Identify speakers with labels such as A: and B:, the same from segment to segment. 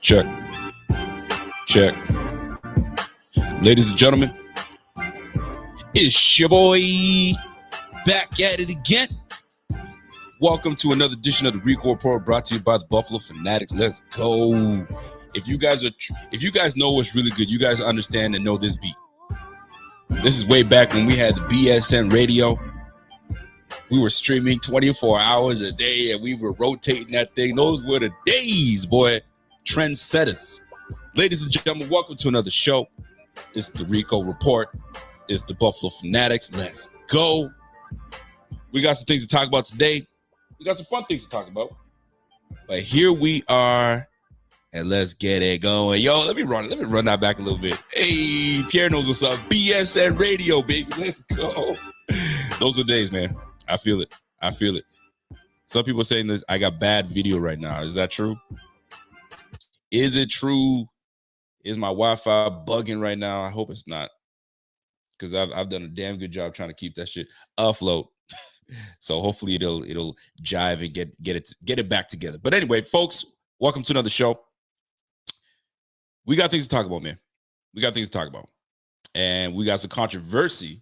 A: Check, check. Ladies and gentlemen, it's your boy back at it again. Welcome to another edition of the Rico Report, brought to you by the Buffalo Fanatics. Let's go. If you guys know what's really good, you guys understand and know this beat. This is way back when we had the BSN radio. We were streaming 24 hours a day and we were rotating that thing. Those were the days, boy. Trendsetters. Ladies and gentlemen, welcome to another show. It's the Rico Report. It's the Buffalo Fanatics. Let's go. We got some things to talk about today. We got some fun things to talk about. But here we are, and let's get it going. Yo, let me run that back a little bit. Hey, Pierre knows what's up. BSN Radio, baby. Let's go. Those are days, man. I feel it. Some people are saying this, I got bad video right now. Is that true? Is it true? Is my Wi-Fi bugging right now? I hope it's not, because I've done a damn good job trying to keep that shit afloat. So hopefully it'll jive and get it back together. But anyway, folks, welcome to another show. We got things to talk about, man. We got things to talk about, and we got some controversial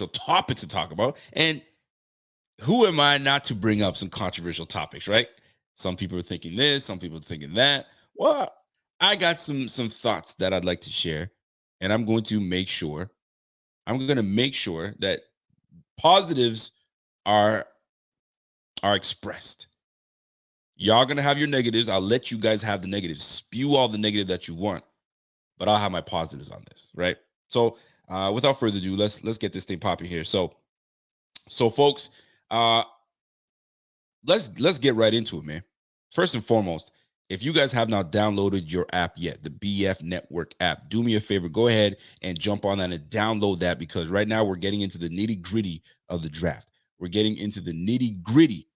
A: topics to talk about. And who am I not to bring up some controversial topics, right? Some people are thinking this, some people are thinking that. Well, I got some thoughts that I'd like to share, and I'm going to make sure that positives are expressed. Y'all gonna have your negatives. I'll let you guys have the negatives. Spew all the negative that you want, but I'll have my positives on this, right? So without further ado, let's get this thing popping here. So folks, let's get right into it, man. First and foremost, if you guys have not downloaded your app yet, the BF Network app, do me a favor, go ahead and jump on that and download that, because right now we're getting into the nitty-gritty of the draft. We're getting into the nitty-gritty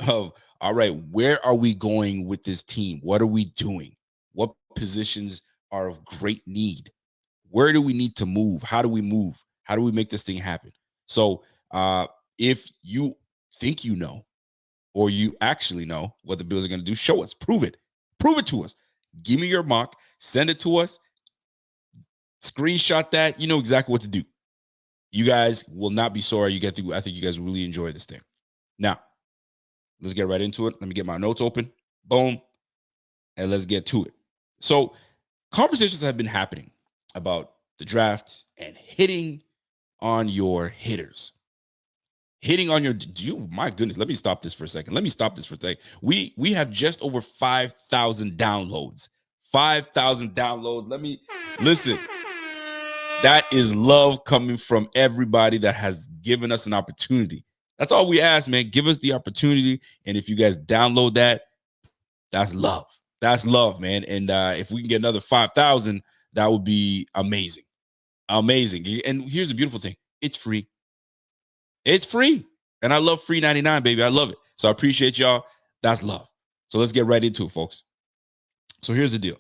A: of, all right, where are we going with this team? What are we doing? What positions are of great need? Where do we need to move? How do we move? How do we make this thing happen? So if you think you know, or you actually know what the Bills are going to do, show us, prove it to us. Give me your mock, send it to us, screenshot that. You know exactly what to do. You guys will not be sorry you get through. I think you guys really enjoy this thing. Now, let's get right into it. Let me get my notes open. Boom. And let's get to it. So conversations have been happening about the draft and hitting on your hitters. My goodness, let me stop this for a second. We have just over 5,000 downloads. 5,000 downloads. Let me listen. That is love coming from everybody that has given us an opportunity. That's all we ask, man. Give us the opportunity. And if you guys download that, that's love. That's love, man. And if we can get another 5,000, that would be amazing. Amazing. And here's the beautiful thing. It's free. It's free. And I love free 99, baby. I love it. So I appreciate y'all. That's love. So let's get right into it, folks. So here's the deal.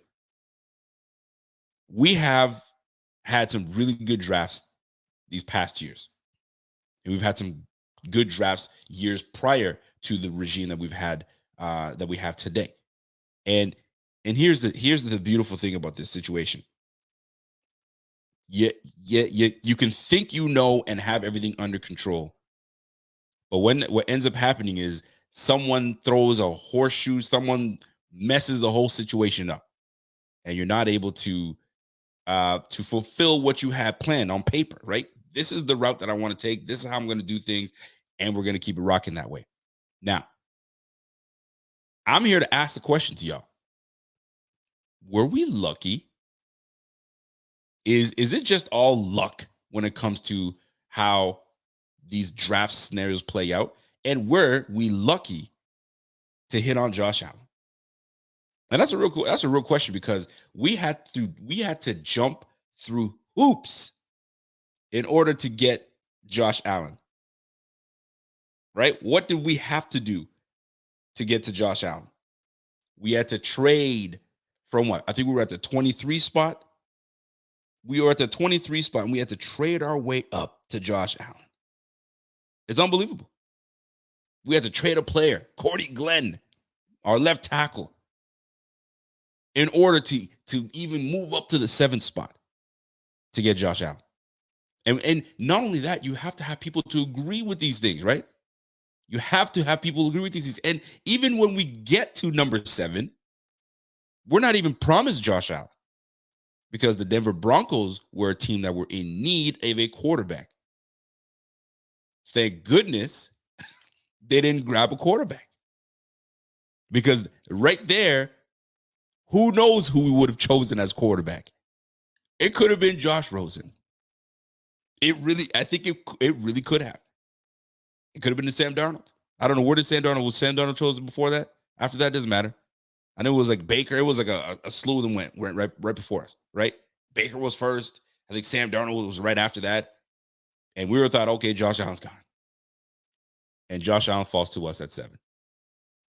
A: We have had some really good drafts these past years. And we've had some good drafts years prior to the regime that we've had, that we have today. And here's the beautiful thing about this situation. You can think you know and have everything under control. But what ends up happening is someone throws a horseshoe, someone messes the whole situation up, and you're not able to fulfill what you had planned on paper, right? This is the route that I want to take. This is how I'm going to do things, and we're going to keep it rocking that way. Now, I'm here to ask the question to y'all. Were we lucky? Is it just all luck when it comes to how these draft scenarios play out? And were we lucky to hit on Josh Allen? And that's a real question, because we had to jump through hoops in order to get Josh Allen. Right? What did we have to do to get to Josh Allen? We had to trade from what? I think we were at the 23 spot. We were at the 23 spot, and we had to trade our way up to Josh Allen. It's unbelievable. We had to trade a player, Cordy Glenn, our left tackle. in order to even move up to the 7th spot to get Josh Allen. And not only that, you have to have people to agree with these things, right? You have to have people agree with these things. And even when we get to number 7, we're not even promised Josh Allen, because the Denver Broncos were a team that were in need of a quarterback. Thank goodness they didn't grab a quarterback, because right there, who knows who we would have chosen as quarterback? It could have been Josh Rosen. I think it really could have. It could have been the Sam Darnold. I don't know where did Sam Darnold was. Sam Darnold chosen before that? After that, doesn't matter. I know it was like Baker. It was like a slew of them went right before us, right? Baker was first. I think Sam Darnold was right after that. And we were thought, okay, Josh Allen's gone. And Josh Allen falls to us at 7.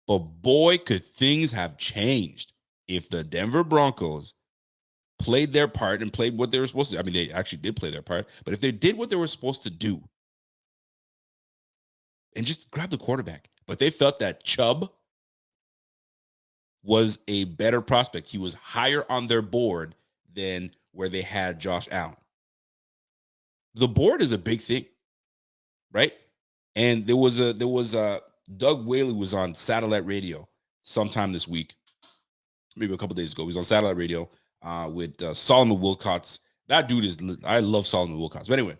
A: But boy, could things have changed if the Denver Broncos played their part and played what they were supposed to. I mean, they actually did play their part. But if they did what they were supposed to do and just grab the quarterback, but they felt that Chubb was a better prospect. He was higher on their board than where they had Josh Allen. The board is a big thing, right? And there was Doug Whaley was on satellite radio sometime this week, maybe a couple days ago. He was on satellite radio with Solomon Wilcots. That dude I love Solomon Wilcots. But anyway,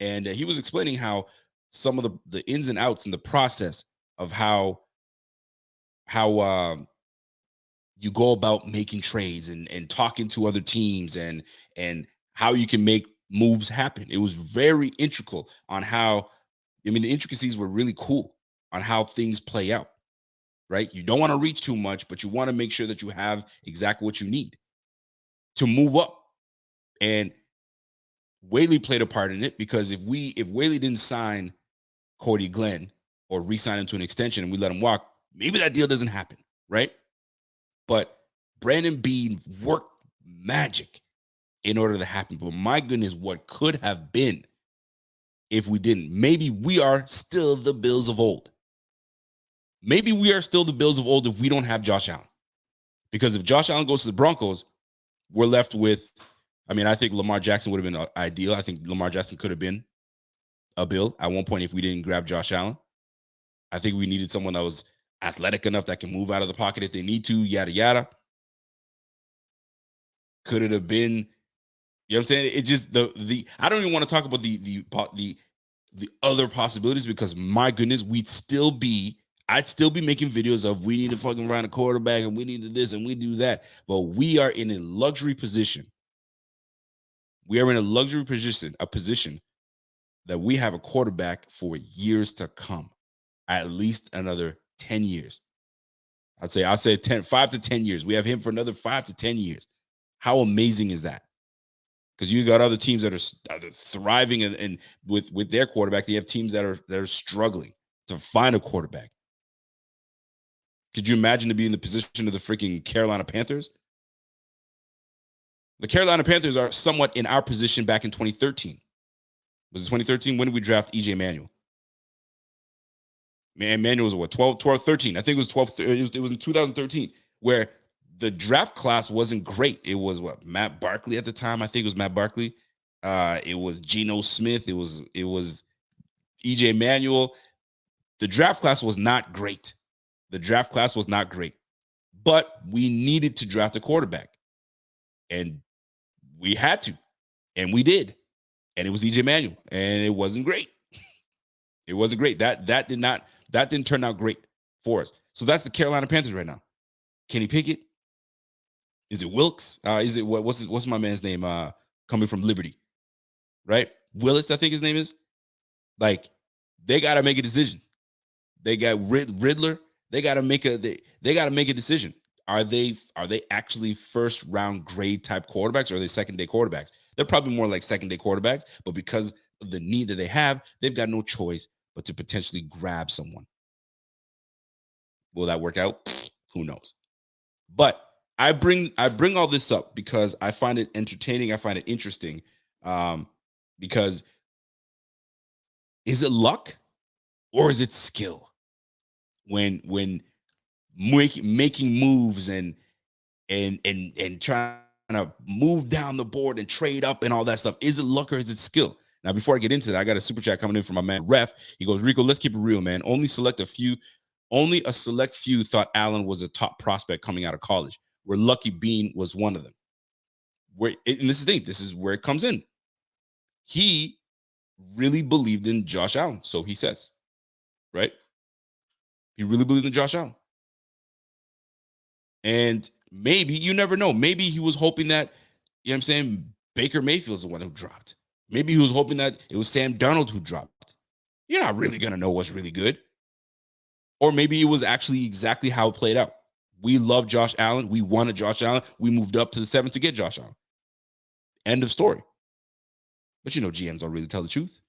A: and he was explaining how some of the ins and outs in the process of how you go about making trades and talking to other teams and how you can make moves happen. It was very integral on how, I mean, the intricacies were really cool on how things play out, right? You don't want to reach too much, but you want to make sure that you have exactly what you need to move up. And Whaley played a part in it, because if Whaley didn't sign Cody Glenn or re-sign him to an extension and we let him walk, maybe that deal doesn't happen, right? But Brandon Beane worked magic in order to happen. But my goodness, what could have been if we didn't? Maybe we are still the Bills of old. Maybe we are still the Bills of old if we don't have Josh Allen. Because if Josh Allen goes to the Broncos, we're left with, I mean, I think Lamar Jackson would have been ideal. I think Lamar Jackson could have been a Bill at one point if we didn't grab Josh Allen. I think we needed someone that was athletic enough that can move out of the pocket if they need to, yada, yada. Could it have been, you know what I'm saying? It just, I don't even want to talk about the other possibilities, because my goodness, I'd still be making videos of, we need to fucking run a quarterback and we need to this and we do that. But we are in a luxury position. We are in a position that we have a quarterback for years to come, at least another 10 years. I'd say 5 to 10 years. We have him for another 5 to 10 years. How amazing is that? Because you got other teams that are thriving and with their quarterback, they have teams that are struggling to find a quarterback. Could you imagine to be in the position of the freaking Carolina Panthers? The Carolina Panthers are somewhat in our position back in 2013. Was it 2013? When did we draft EJ Manuel? Man, Manuel was what, 12, 13? I think it was 12. It was in 2013, where the draft class wasn't great. It was what, Matt Barkley at the time. I think it was Matt Barkley. It was Geno Smith. It was EJ Manuel. The draft class was not great. But we needed to draft a quarterback. And we had to. And we did. And it was EJ Manuel. And it wasn't great. That didn't turn out great for us. So that's the Carolina Panthers right now. Kenny Pickett? Is it Wilkes? Is it what's my man's name? Coming from Liberty, right? Willis, I think his name is. Like, they got to make a decision. They got Riddler. They got to make a decision. Are they actually first round grade type quarterbacks, or are they second day quarterbacks? They're probably more like second day quarterbacks, but because of the need that they have, they've got no choice but to potentially grab someone. Will that work out? Who knows? But I bring all this up because I find it entertaining. I find it interesting. Because is it luck or is it skill? When making moves and and trying to move down the board and trade up and all that stuff? Is it luck or is it skill? Now, before I get into that, I got a super chat coming in from my man Ref. He goes, Rico, let's keep it real, man. Only a select few thought Allen was a top prospect coming out of college. Where Lucky Bean was one of them. And this is the thing, this is where it comes in. He really believed in Josh Allen, so he says, right? He really believed in Josh Allen. And maybe, you never know, maybe he was hoping that, you know what I'm saying, Baker Mayfield's the one who dropped. Maybe he was hoping that it was Sam Darnold who dropped. You're not really going to know what's really good. Or maybe it was actually exactly how it played out. We love Josh Allen. We wanted Josh Allen. We moved up to the 7th to get Josh Allen. End of story. But you know, GMs don't really tell the truth.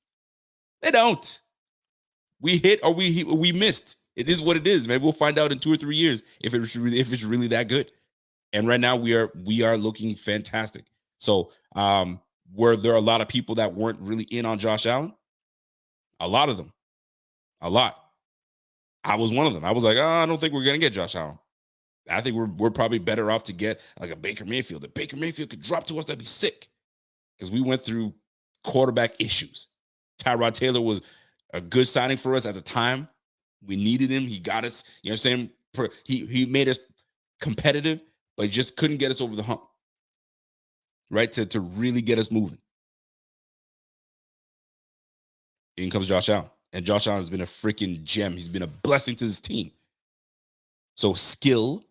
A: They don't. We hit or we missed. It is what it is, man. We'll find out in 2 or 3 years if it's really that good. And right now we are looking fantastic. So were there a lot of people that weren't really in on Josh Allen? A lot of them. A lot. I was one of them. I was like, I don't think we're gonna get Josh Allen. I think we're probably better off to get like a Baker Mayfield. If Baker Mayfield could drop to us, that'd be sick. Because we went through quarterback issues. Tyrod Taylor was a good signing for us at the time. We needed him. He got us, you know what I'm saying? He made us competitive, but he just couldn't get us over the hump. Right? To really get us moving. In comes Josh Allen. And Josh Allen has been a freaking gem. He's been a blessing to this team. So skill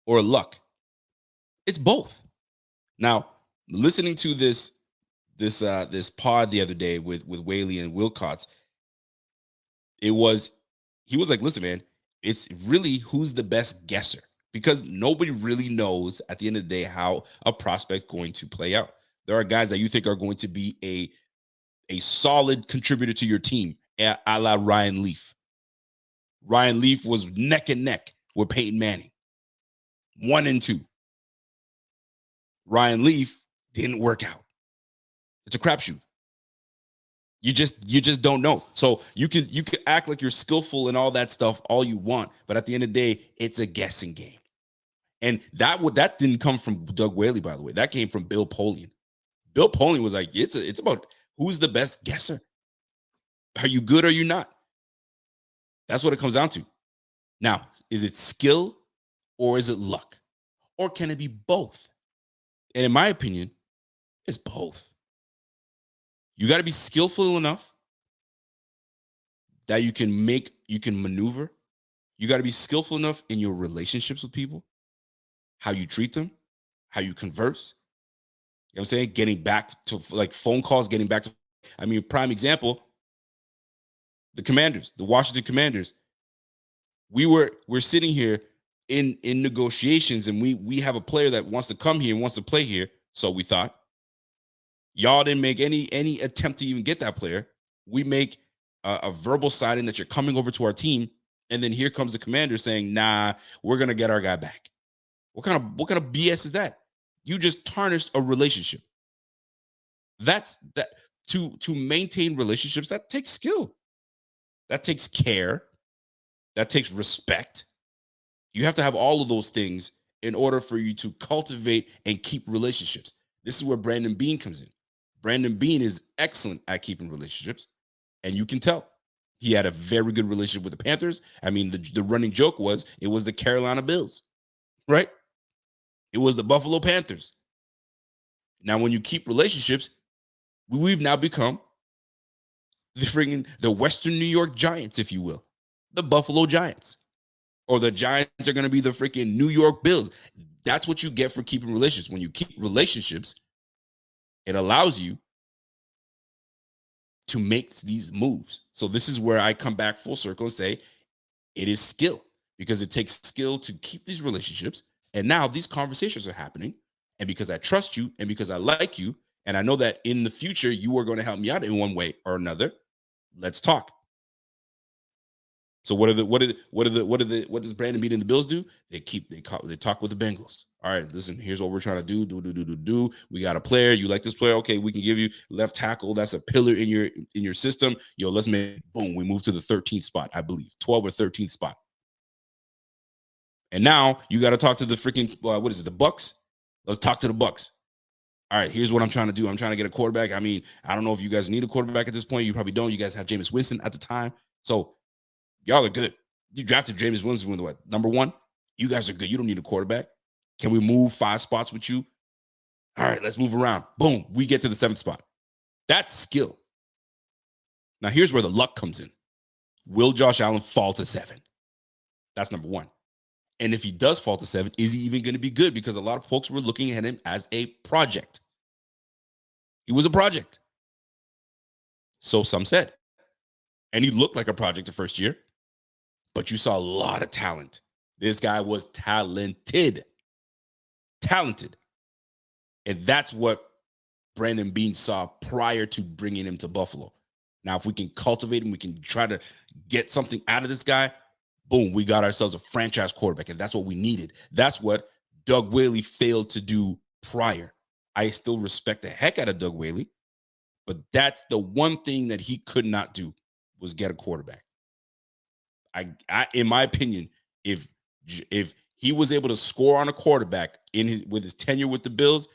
A: or luck? It's both. Now, listening to this pod the other day with Whaley and Wilcots, he was like, listen, man, it's really who's the best guesser, because nobody really knows at the end of the day how a prospect's going to play out. There are guys that you think are going to be a solid contributor to your team, a la Ryan Leaf. Ryan Leaf was neck and neck with Peyton Manning. 1 and 2. Ryan Leaf didn't work out. It's a crapshoot. You just don't know. So you could act like you're skillful and all that stuff all you want, but at the end of the day, it's a guessing game. And that didn't come from Doug Whaley, by the way. That came from Bill Polian. Bill Polian was like, it's about who's the best guesser. Are you good or are you not? That's what it comes down to. Now, is it skill or is it luck? Or can it be both? And in my opinion, it's both. You got to be skillful enough that you can maneuver. You got to be skillful enough in your relationships with people, how you treat them, how you converse. You know what I'm saying? Getting back to like phone calls, prime example, the Washington Commanders. We're sitting here in negotiations, and we have a player that wants to come here and wants to play here. So we thought, y'all didn't make any attempt to even get that player. We make a verbal signing that you're coming over to our team, and then here comes the Commander saying, "Nah, we're gonna get our guy back." What kind of BS is that? You just tarnished a relationship. That's that to maintain relationships. That takes skill. That takes care. That takes respect. You have to have all of those things in order for you to cultivate and keep relationships. This is where Brandon Beane comes in. Brandon Beane is excellent at keeping relationships, and you can tell. He had a very good relationship with the Panthers. I mean, the running joke was it was the Carolina Bills, right? It was the Buffalo Panthers. Now, when you keep relationships, we've now become the Western New York Giants, if you will, the Buffalo Giants, or the Giants are going to be the freaking New York Bills. That's what you get for keeping relationships. When you keep relationships, it allows you to make these moves. So this is where I come back full circle and say it is skill, because it takes skill to keep these relationships. And now these conversations are happening. And because I trust you and because I like you, and I know that in the future you are going to help me out in one way or another, let's talk. So what does Brandon Beane and the Bills do? They talk with the Bengals. All right, listen, here's what we're trying to do. We got a player. You like this player? Okay, we can give you left tackle. That's a pillar in your system. Yo, let's make boom. We move to the 13th spot, I believe, 12th or 13th spot. And now you got to talk to the freaking, what is it, the Bucks? Let's talk to the Bucks. All right, here's what I'm trying to do. I'm trying to get a quarterback. I mean, I don't know if you guys need a quarterback at this point. You probably don't. You guys have Jameis Winston at the time. So y'all are good. You drafted Jameis Winston with what? Number 1? You guys are good. You don't need a quarterback. Can we move 5 spots with you? All right, let's move around. Boom, we get to the 7th spot. That's skill. Now, here's where the luck comes in. Will Josh Allen fall to 7? That's number 1. And if he does fall to 7, is he even going to be good? Because a lot of folks were looking at him as a project. He was a project. So some said. And he looked like a project the first year. But you saw a lot of talent. This guy was talented. Talented. And that's what Brandon Beane saw prior to bringing him to Buffalo. Now, if we can cultivate him, we can try to get something out of this guy. Boom, we got ourselves a franchise quarterback, and that's what we needed. That's what Doug Whaley failed to do prior. I still respect the heck out of Doug Whaley, but that's the one thing that he could not do was get a quarterback. I in my opinion, if he was able to score on a quarterback with his tenure with the Bills,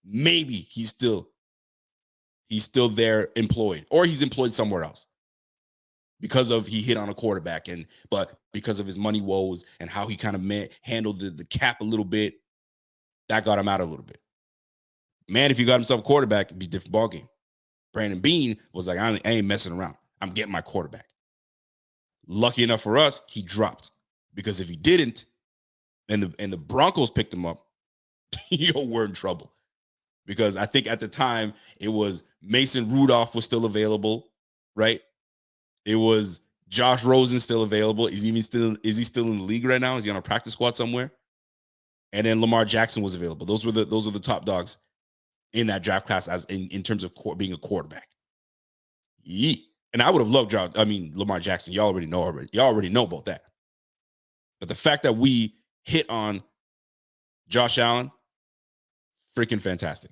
A: maybe he's still there employed, or he's employed somewhere else. Because of he hit on a quarterback, but because of his money woes and how he kind of handled the cap a little bit, that got him out a little bit. Man, if he got himself a quarterback, it'd be a different ballgame. Brandon Beane was like, I ain't messing around. I'm getting my quarterback. Lucky enough for us, he dropped. Because if he didn't, and the Broncos picked him up, we're in trouble. Because I think at the time it was Mason Rudolph was still available, right? It was Josh Rosen still available. Is he still in the league right now? Is he on a practice squad somewhere? And then Lamar Jackson was available. Those were the top dogs in that draft class as in terms of being a quarterback. And I would have loved Lamar Jackson. Y'all already know about that. But the fact that we hit on Josh Allen, freaking fantastic.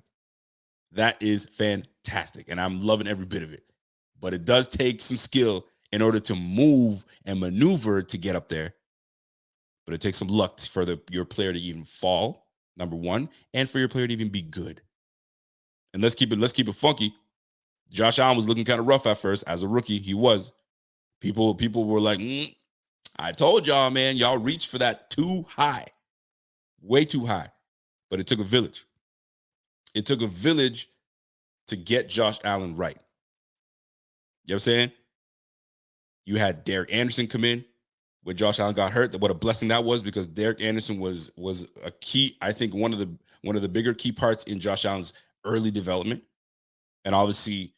A: That is fantastic. And I'm loving every bit of it. But it does take some skill in order to move and maneuver to get up there. But it takes some luck for your player to even fall, number 1, and for your player to even be good. And let's keep it funky. Josh Allen was looking kind of rough at first. As a rookie, he was. People were like, I told y'all, man, y'all reached for that too high. Way too high. But it took a village. It took a village to get Josh Allen right. You know what I'm saying? You had Derek Anderson come in when Josh Allen got hurt. What a blessing that was, because Derek Anderson was a key, I think one of the bigger key parts in Josh Allen's early development. And obviously,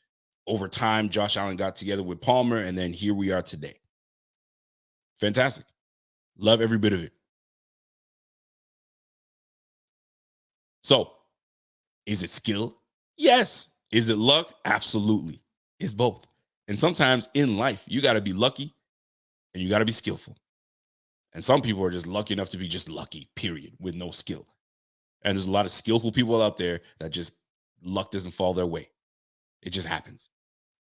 A: over time, Josh Allen got together with Palmer, and then here we are today. Fantastic. Love every bit of it. So, is it skill? Yes. Is it luck? Absolutely. It's both. And sometimes in life, you got to be lucky and you got to be skillful. And some people are just lucky enough to be just lucky, period, with no skill. And there's a lot of skillful people out there that just luck doesn't fall their way. It just happens.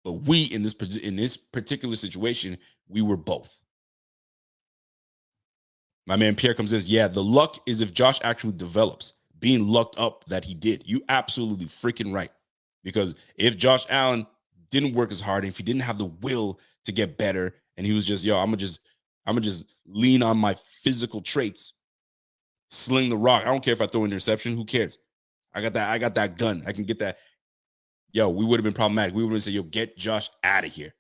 A: But we, in this particular situation, we were both. My man Pierre comes in and says, yeah, the luck is if Josh actually develops, being lucked up that he did. You absolutely freaking right. Because if Josh Allen didn't work as hard, and if he didn't have the will to get better, and he was just, I'm gonna just lean on my physical traits, sling the rock. I don't care if I throw an interception. Who cares? I got that gun. I can get that. We would have been problematic. We would have said, get Josh out of here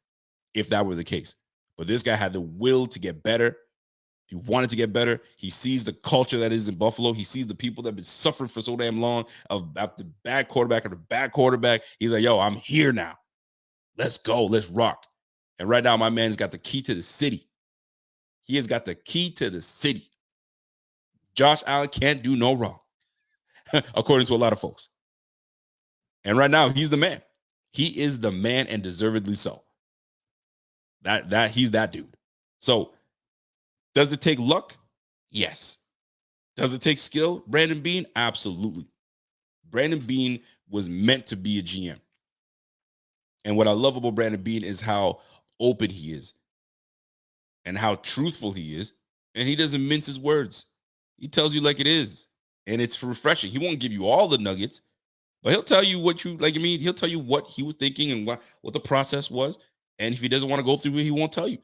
A: if that were the case. But this guy had the will to get better. He wanted to get better. He sees the culture that is in Buffalo. He sees the people that have been suffering for so damn long after bad quarterback after bad quarterback. He's like, I'm here now. Let's go. Let's rock. And right now, my man's got the key to the city. He has got the key to the city. Josh Allen can't do no wrong, according to a lot of folks. And right now, he's the man. He is the man, and deservedly so. That he's that dude. So, does it take luck? Yes. Does it take skill? Brandon Beane? Absolutely. Brandon Beane was meant to be a GM. And what I love about Brandon Beane is how open he is and how truthful he is. and he doesn't mince his words. He tells you like it is, and it's refreshing. He won't give you all the nuggets, but he'll tell you what you like. I mean, he'll tell you what he was thinking and what the process was. And if he doesn't want to go through it, he won't tell you.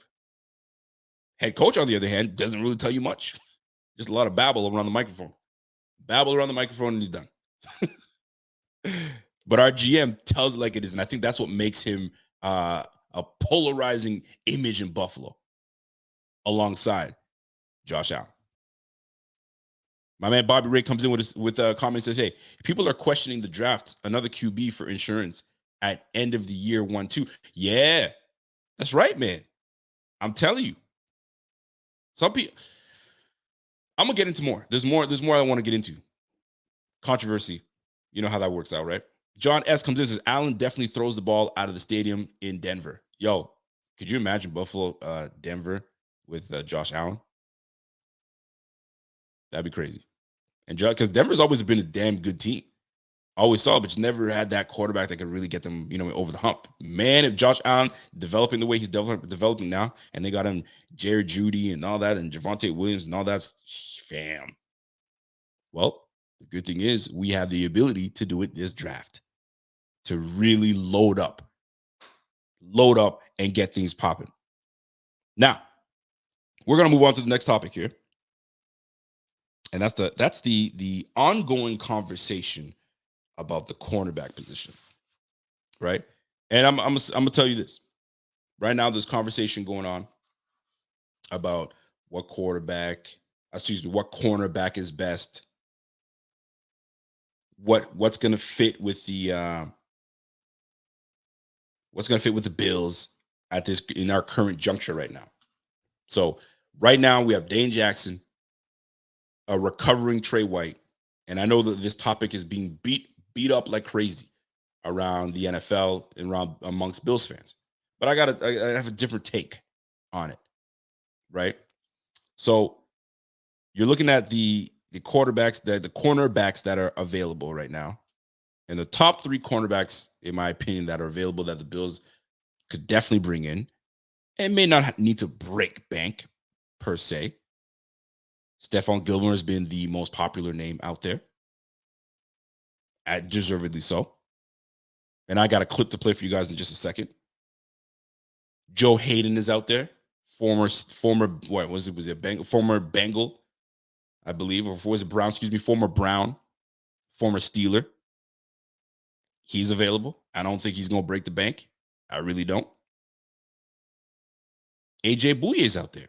A: Head coach, on the other hand, doesn't really tell you much. Just a lot of babble around the microphone. Babble around the microphone and he's done. But our GM tells it like it is, and I think that's what makes him a polarizing image in Buffalo alongside Josh Allen. My man Bobby Ray comes in with a comment, says, hey, people are questioning the draft, another QB for insurance at end of the year 1-2. Yeah, that's right, man. I'm telling you. Some people, I'm going to get into more. There's more I want to get into. Controversy. You know how that works out, right? John S. comes in and says, Allen definitely throws the ball out of the stadium in Denver. Yo, could you imagine Buffalo, Denver with Josh Allen? That'd be crazy. And because Denver's always been a damn good team. Always saw, but just never had that quarterback that could really get them, over the hump. Man, if Josh Allen developing the way he's developing now, and they got him Jared Judy and all that, and Javonte Williams and all that, fam. Well, the good thing is we have the ability to do it this draft, to really load up and get things popping. Now, we're going to move on to the next topic here. And that's the ongoing conversation about the cornerback position, right? And I'm gonna tell you this. Right now, there's conversation going on about what cornerback is best, what's gonna fit with the Bills in our current juncture right now. So right now we have Dane Jackson, a recovering Trey White, and I know that this topic is being beat up like crazy around the NFL and around amongst Bills fans. But I have a different take on it, right? So you're looking at the cornerbacks that are available right now. And the top 3 cornerbacks, in my opinion, that are available that the Bills could definitely bring in and may not need to break bank per se. Stephon Gilmore has been the most popular name out there. Deservedly so. And I got a clip to play for you guys in just a second. Joe Hayden is out there. Former Bengal, I believe, or was it Brown? Excuse me, former Brown, former Steeler. He's available. I don't think he's going to break the bank. I really don't. AJ Bouye is out there.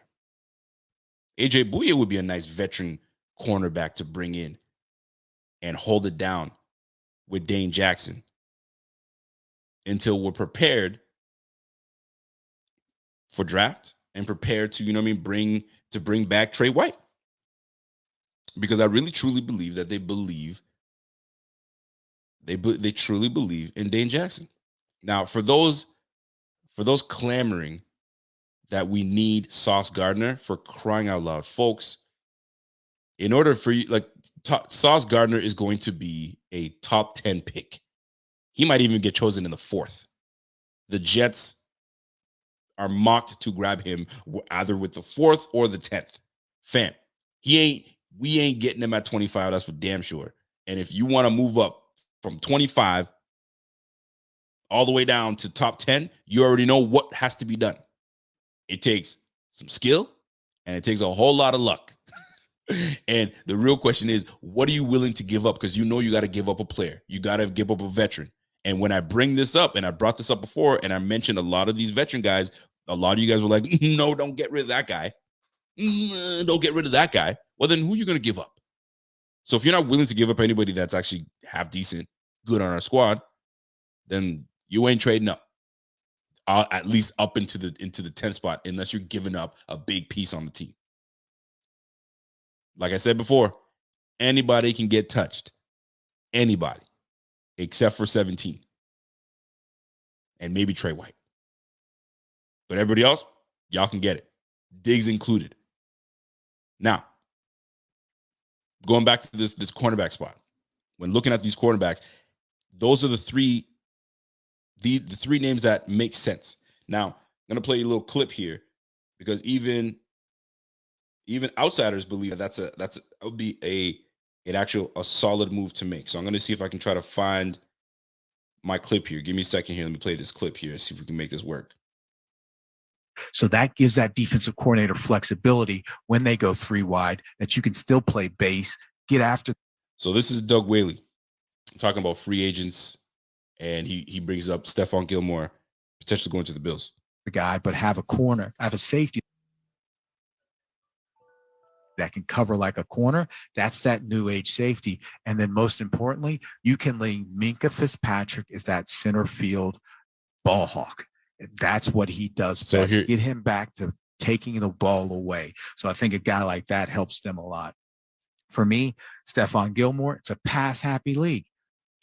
A: AJ Bouye would be a nice veteran cornerback to bring in and hold it down with Dane Jackson until we're prepared for draft and prepared to, bring back Trey White. Because I really truly believe that they truly believe in Dane Jackson. Now, for those clamoring that we need Sauce Gardner, for crying out loud, folks, in order for you, Sauce Gardner is going to be a top 10 pick. He might even get chosen in the 4th. The Jets are mocked to grab him either with the 4th or the 10th. Fam, we ain't getting him at 25. That's for damn sure. And if you want to move up from 25 all the way down to top 10, you already know what has to be done. It takes some skill and it takes a whole lot of luck. And the real question is, what are you willing to give up? Because you got to give up a player. You got to give up a veteran. And when I bring this up, and I brought this up before, and I mentioned a lot of these veteran guys, a lot of you guys were like, no, don't get rid of that guy. Don't get rid of that guy. Well, then who are you going to give up? So if you're not willing to give up anybody that's actually half decent, good on our squad, then you ain't trading up. At least up into the 10th spot, unless you're giving up a big piece on the team. Like I said before, anybody can get touched. Anybody. Except for 17. And maybe Trey White. But everybody else, y'all can get it. Diggs included. Now, going back to this cornerback spot. When looking at these cornerbacks, those are the three names that make sense. Now, I'm going to play you a little clip here because even Even outsiders believe that would be a solid move to make. So I'm going to see if I can try to find my clip here. Give me a second here. Let me play this clip here and see if we can make this work.
B: So that gives that defensive coordinator flexibility when they go 3 wide, that you can still play base, get after.
A: So this is Doug Whaley talking about free agents, and he brings up Stephon Gilmore potentially going to the Bills.
B: The guy, but have a corner, have a safety that can cover like a corner. That's that new age safety. And then most importantly, you can link Minkah Fitzpatrick as that center field ball hawk. And that's what he does best. Get him back to taking the ball away. So I think a guy like that helps them a lot. For me, Stephon Gilmore, it's a pass happy league.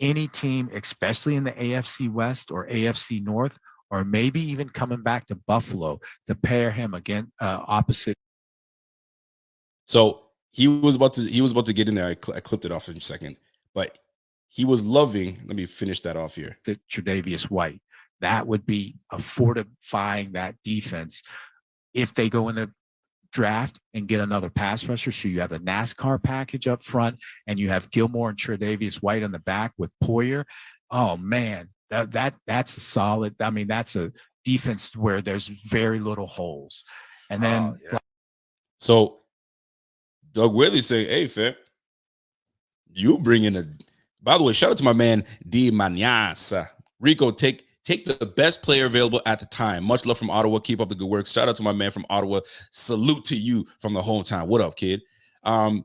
B: Any team, especially in the AFC West or AFC North, or maybe even coming back to Buffalo to pair him again opposite.
A: So he was about to get in there. I clipped it off in a second, but he was loving. Let me finish that off here.
B: Tre'Davious White. That would be a fortifying that defense if they go in the draft and get another pass rusher. So you have a NASCAR package up front, and you have Gilmore and Tre'Davious White on the back with Poyer. Oh man, that's a solid. I mean, that's a defense where there's very little holes. And then,
A: so Doug Whaley saying, "Hey, fam, you bring in a." By the way, shout out to my man D Manasa. Rico, take the best player available at the time. Much love from Ottawa. Keep up the good work. Shout out to my man from Ottawa. Salute to you from the hometown. What up, kid? Doug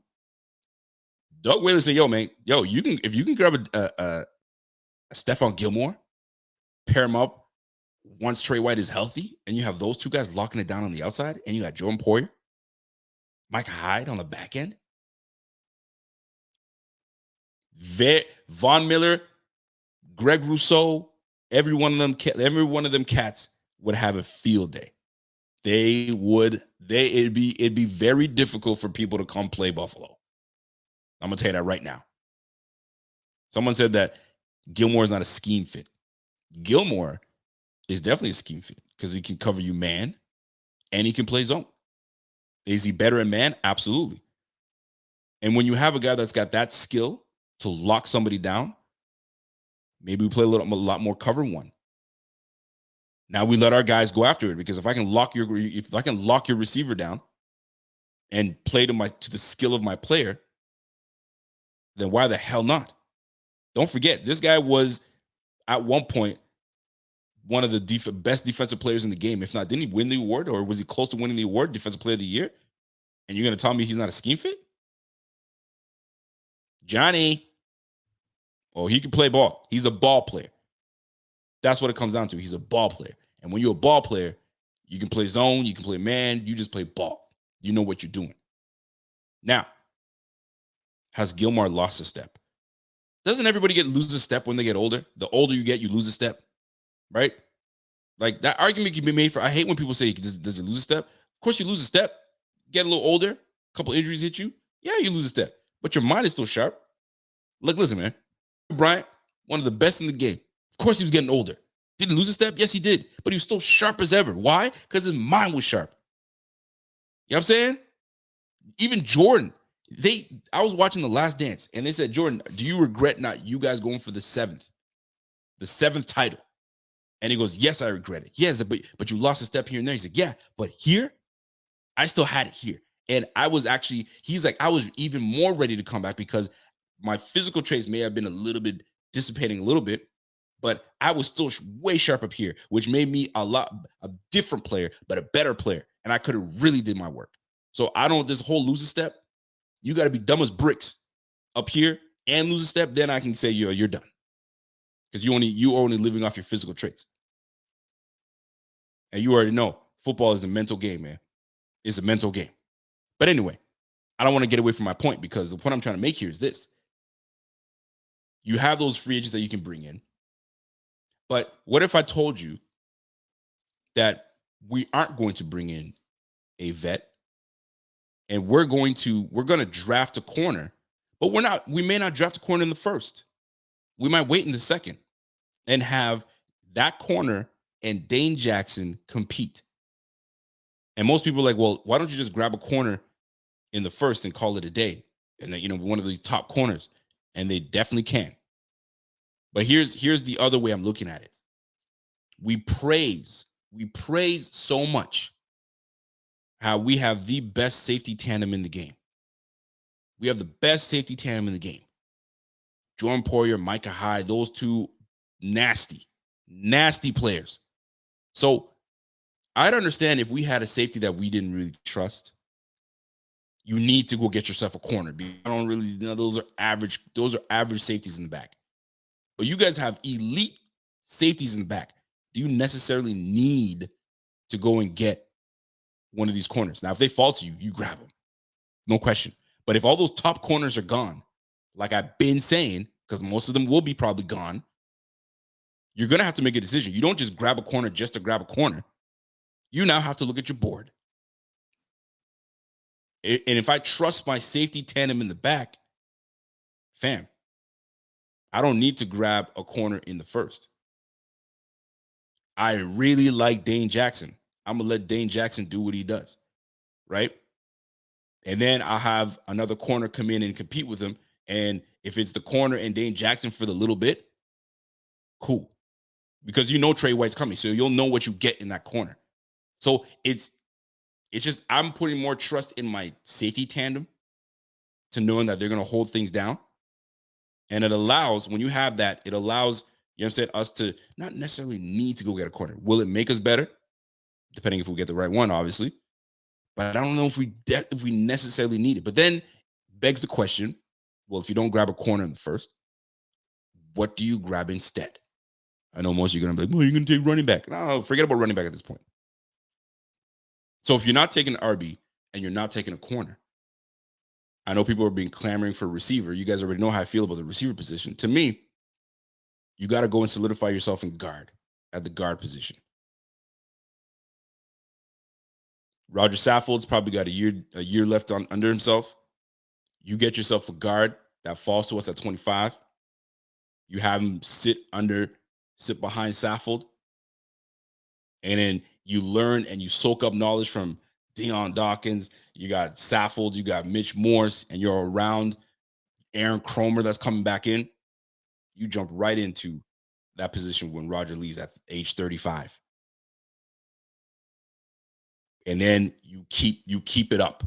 A: Whaley said, "Yo, man, if you can grab a Stephon Gilmore, pair him up once Trey White is healthy, and you have those two guys locking it down on the outside, and you got Jordan Poyer, Mike Hyde on the back end, Von Miller, Greg Rousseau, every one of them cats would have a field day. It'd be very difficult for people to come play Buffalo. I'm gonna tell you that right now. Someone said that Gilmore is not a scheme fit. Gilmore is definitely a scheme fit because he can cover you man and he can play zone. Is he better in man? Absolutely. And when you have a guy that's got that skill to lock somebody down, maybe we play a lot more cover one. Now we let our guys go after it, because if I can lock your receiver down and play to the skill of my player, then why the hell not? Don't forget, this guy was at one point one of the best defensive players in the game. If not, didn't he win the award, or was he close to winning the award, Defensive Player of the Year? And you're going to tell me he's not a scheme fit? Johnny. Oh, he can play ball. He's a ball player. That's what it comes down to. He's a ball player. And when you're a ball player, you can play zone, you can play man, you just play ball. You know what you're doing. Now, has Gilmore lost a step? Doesn't everybody lose a step when they get older? The older you get, you lose a step, right? Like, that argument can be made for, I hate when people say, does it lose a step? Of course you lose a step. Get a little older, a couple injuries hit you. Yeah, you lose a step. But your mind is still sharp. Look, listen, man. Bryant, one of the best in the game. Of course he was getting older. Did he lose a step? Yes, he did. But he was still sharp as ever. Why? Because his mind was sharp. You know what I'm saying? Even Jordan, I was watching The Last Dance, and they said, Jordan, do you regret not you guys going for the seventh title? And he goes, yes, I regret it. Yes, but you lost a step here and there. He said, yeah, but here, I still had it here. And he's like, I was even more ready to come back because my physical traits may have been a little bit dissipating a little bit, but I was still way sharp up here, which made me a different player, but a better player. And I could have really did my work. So this whole lose a step, you got to be dumb as bricks up here and lose a step. Then I can say you're done. Because you only living off your physical traits. And you already know football is a mental game, man. It's a mental game. But anyway, I don't want to get away from my point, because the point I'm trying to make here is this. You have those free agents that you can bring in. But what if I told you that we aren't going to bring in a vet, and we're going to draft a corner, but we may not draft a corner in the first. We might wait in the second and have that corner and Dane Jackson compete. And most people are like, well, why don't you just grab a corner in the first and call it a day. And then, one of these top corners, and they definitely can. But here's the other way I'm looking at it. We praise so much how we have the best safety tandem in the game. We have the best safety tandem in the game. Jordan Poyer, Micah Hyde, those two nasty players. So I'd understand if we had a safety that we didn't really trust. You need to go get yourself a corner. I don't really know. Those are average safeties in the back. But you guys have elite safeties in the back. Do you necessarily need to go and get one of these corners? Now, if they fall to you, you grab them. No question. But if all those top corners are gone, like I've been saying, because most of them will be probably gone, you're going to have to make a decision. You don't just grab a corner just to grab a corner. You now have to look at your board. And if I trust my safety tandem in the back, fam, I don't need to grab a corner in the first. I really like Dane Jackson. I'm going to let Dane Jackson do what he does, right? And then I'll have another corner come in and compete with him. And if it's the corner and Dane Jackson for the little bit, cool. Because Trey White's coming, so you'll know what you get in that corner. So it's just I'm putting more trust in my safety tandem to knowing that they're going to hold things down. And it allows, when you have that, it allows, us to not necessarily need to go get a corner. Will it make us better? Depending if we get the right one, obviously. But I don't know if we necessarily need it. But then begs the question, well, if you don't grab a corner in the first, what do you grab instead? I know most of you are going to be like, well, you're going to take running back. No, forget about running back at this point. So if you're not taking an RB and you're not taking a corner, I know people are being clamoring for a receiver. You guys already know how I feel about the receiver position. To me, you got to go and solidify yourself in guard, at the guard position. Roger Saffold's probably got a year left under himself. You get yourself a guard that falls to us at 25. You have him sit behind Saffold. And then you learn and you soak up knowledge from Deion Dawkins. You got Saffold, you got Mitch Morse, and you're around Aaron Cromer that's coming back in. You jump right into that position when Roger leaves at age 35. And then you keep it up,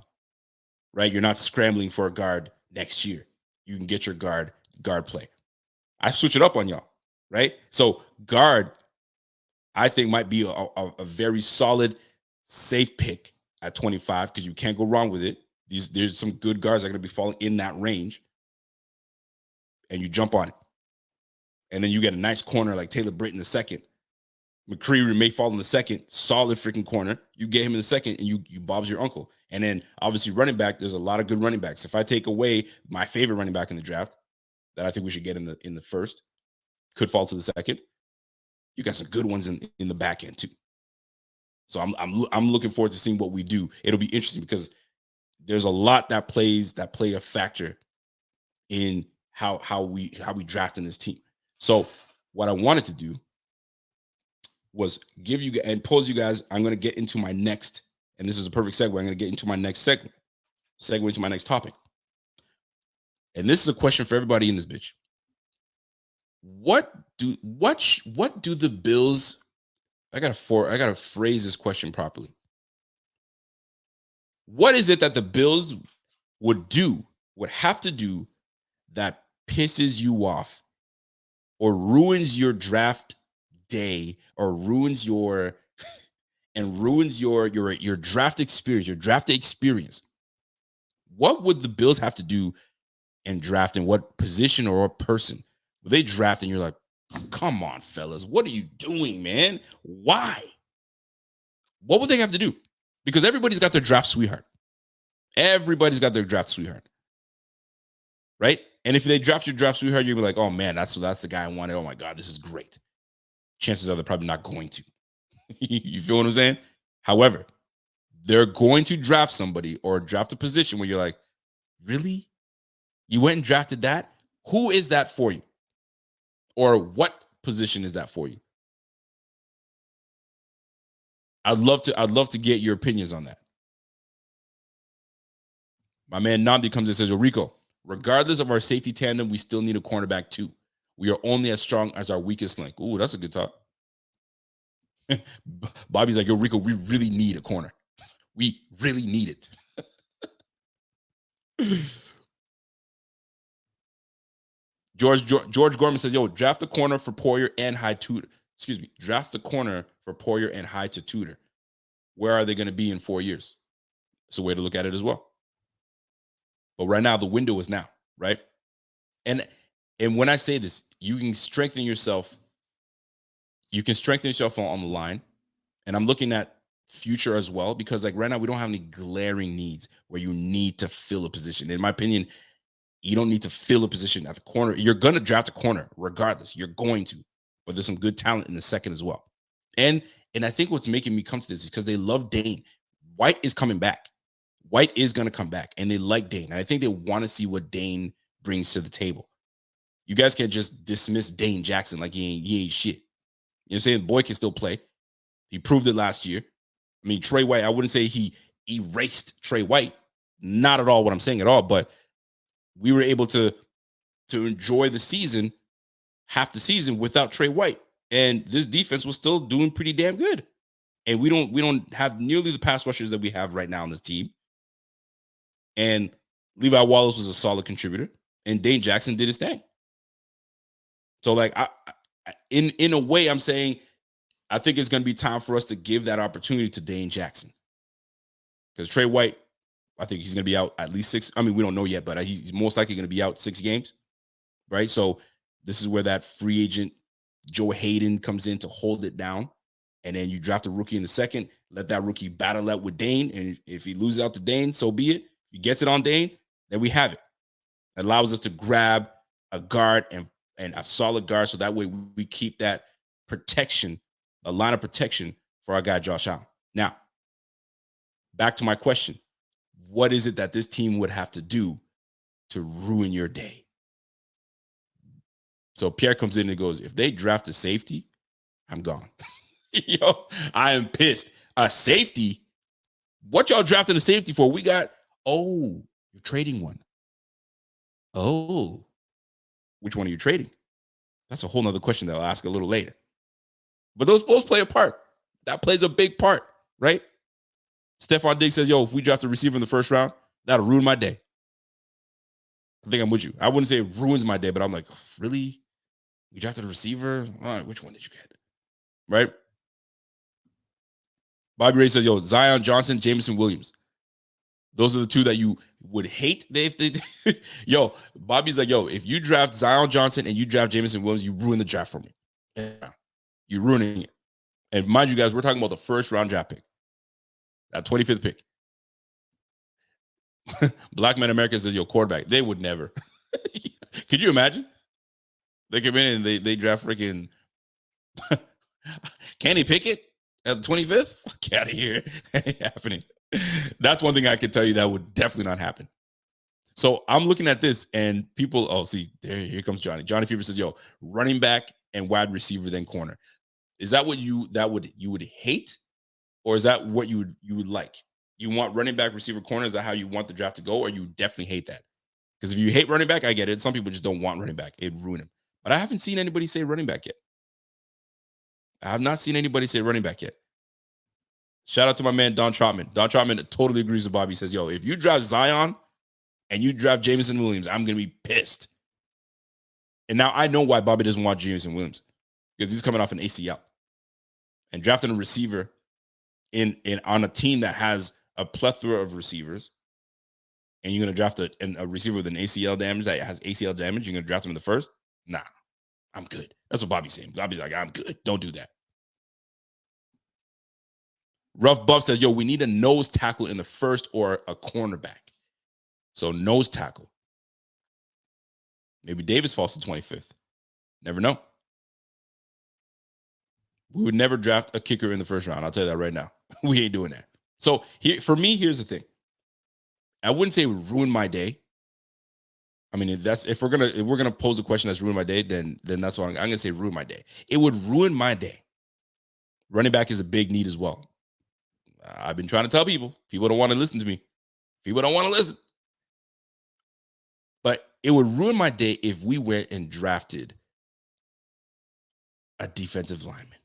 A: right? You're not scrambling for a guard next year. You can get your guard play. I switch it up on y'all, right? So guard, I think, might be a very solid, safe pick at 25 because you can't go wrong with it. There's some good guards that are going to be falling in that range, and you jump on it. And then you get a nice corner like Taylor Britt in the second. McCreary may fall in the second, solid freaking corner. You get him in the second, and you Bob's your uncle. And then obviously running back, there's a lot of good running backs. If I take away my favorite running back in the draft that I think we should get in the first, could fall to the second. You got some good ones in the back end too. So I'm looking forward to seeing what we do. It'll be interesting because there's a lot that play a factor in how we draft in this team. So what I wanted to do was give you and pose you guys. I'm going to get into my next, and this is a perfect segue. I'm going to get into my next segue into my next topic. And this is a question for everybody in this bitch. What do the Bills? I gotta phrase this question properly. What is it that the Bills would have to do that pisses you off or ruins your draft day or ruins your draft experience, your draft day experience? What would the Bills have to do in drafting? What position or person would they draft? And you're like, come on, fellas, what are you doing, man? Why? What would they have to do? Because everybody's got their draft sweetheart. Everybody's got their draft sweetheart. Right? And if they draft your draft sweetheart, you'll be like, oh man, that's the guy I wanted. Oh my God, this is great. Chances are they're probably not going to. You feel what I'm saying? However, they're going to draft somebody or draft a position where you're like, really? You went and drafted that? Who is that for you? Or what position is that for you? I'd love to get your opinions on that. My man Namdi comes in and says, Rico, regardless of our safety tandem, we still need a cornerback too. We are only as strong as our weakest link. Ooh, that's a good talk. Bobby's like, yo, Rico, we really need a corner. We really need it. George Gorman says, yo, draft the corner for Poyer and Hyde Tudor. Excuse me, draft the corner for Poyer and Hyde to Tudor. Where are they going to be in 4 years? It's a way to look at it as well. But right now, the window is now, right? And when I say this, you can strengthen yourself. You can strengthen yourself on the line. And I'm looking at future as well, because like right now, we don't have any glaring needs where you need to fill a position. In my opinion, you don't need to fill a position at the corner. You're going to draft a corner regardless. You're going to. But there's some good talent in the second as well. And I think what's making me come to this is because they love Dane. White is coming back. White is going to come back, and they like Dane. And I think they want to see what Dane brings to the table. You guys can't just dismiss Dane Jackson like he ain't shit. You know what I'm saying? Boy can still play. He proved it last year. I mean, Trey White, I wouldn't say he erased Trey White. Not at all what I'm saying at all, but we were able to enjoy the season, half the season, without Trey White. And this defense was still doing pretty damn good. And we don't have nearly the pass rushers that we have right now on this team. And Levi Wallace was a solid contributor, and Dane Jackson did his thing. So, like, in a way, I'm saying I think it's going to be time for us to give that opportunity to Dane Jackson, because Trey White, I think he's going to be out at least 6. I mean, we don't know yet, but he's most likely going to be out 6 games, right? So this is where that free agent Joe Hayden comes in to hold it down. And then you draft a rookie in the second, let that rookie battle out with Dane. And if he loses out to Dane, so be it. If he gets it on Dane, then we have it. It allows us to grab a guard and a solid guard, so that way we keep that protection, a line of protection for our guy Josh Allen. Now, back to my question. What is it that this team would have to do to ruin your day? So Pierre comes in and goes, if they draft a safety, I'm gone. Yo, I am pissed. A safety? What y'all drafting a safety for? We got, you're trading one. Oh, which one are you trading? That's a whole nother question that I'll ask a little later. But those both play a part. That plays a big part, right? Stephon Diggs says, yo, if we draft a receiver in the first round, that'll ruin my day. I think I'm with you. I wouldn't say it ruins my day, but I'm like, really? We drafted a receiver? All right, which one did you get? Right? Bobby Ray says, yo, Zion Johnson, Jameson Williams. Those are the two that you would hate. Yo, Bobby's like, yo, if you draft Zion Johnson and you draft Jameson Williams, you ruin the draft for me. You're ruining it. And mind you guys, we're talking about the first round draft pick. That 25th pick. Black Man America says, yo, quarterback. They would never. Could you imagine? They come in and they draft freaking Kenny Pickett at the 25th? Fuck out of here. Ain't happening. That's one thing I can tell you that would definitely not happen. So I'm looking at this and people, here comes Johnny. Johnny Fever says, yo, running back and wide receiver, then corner. Is that what you would hate? Or is that what you would like? You want running back, receiver, corner? Is that how you want the draft to go? Or you definitely hate that? Because if you hate running back, I get it. Some people just don't want running back. It'd ruin him. But I haven't seen anybody say running back yet. I have not seen anybody say running back yet. Shout out to my man, Don Trotman. Don Trotman totally agrees with Bobby. He says, yo, if you draft Zion and you draft Jameson Williams, I'm going to be pissed. And now I know why Bobby doesn't want Jameson Williams, because he's coming off an ACL. And drafting a receiver on a team that has a plethora of receivers, and you're going to draft a receiver with an ACL damage that has ACL damage, you're going to draft him in the first? Nah, I'm good. That's what Bobby's saying. Bobby's like, I'm good. Don't do that. Rough Buff says, yo, we need a nose tackle in the first or a cornerback. So nose tackle. Maybe Davis falls to 25th. Never know. We would never draft a kicker in the first round. I'll tell you that right now. We ain't doing that. So here, for me, here's the thing. I wouldn't say it would ruin my day. I mean, if we're gonna pose a question that's ruin my day, then that's what I'm gonna say. Ruin my day. It would ruin my day. Running back is a big need as well. I've been trying to tell people. People don't want to listen to me. People don't want to listen. But it would ruin my day if we went and drafted a defensive lineman,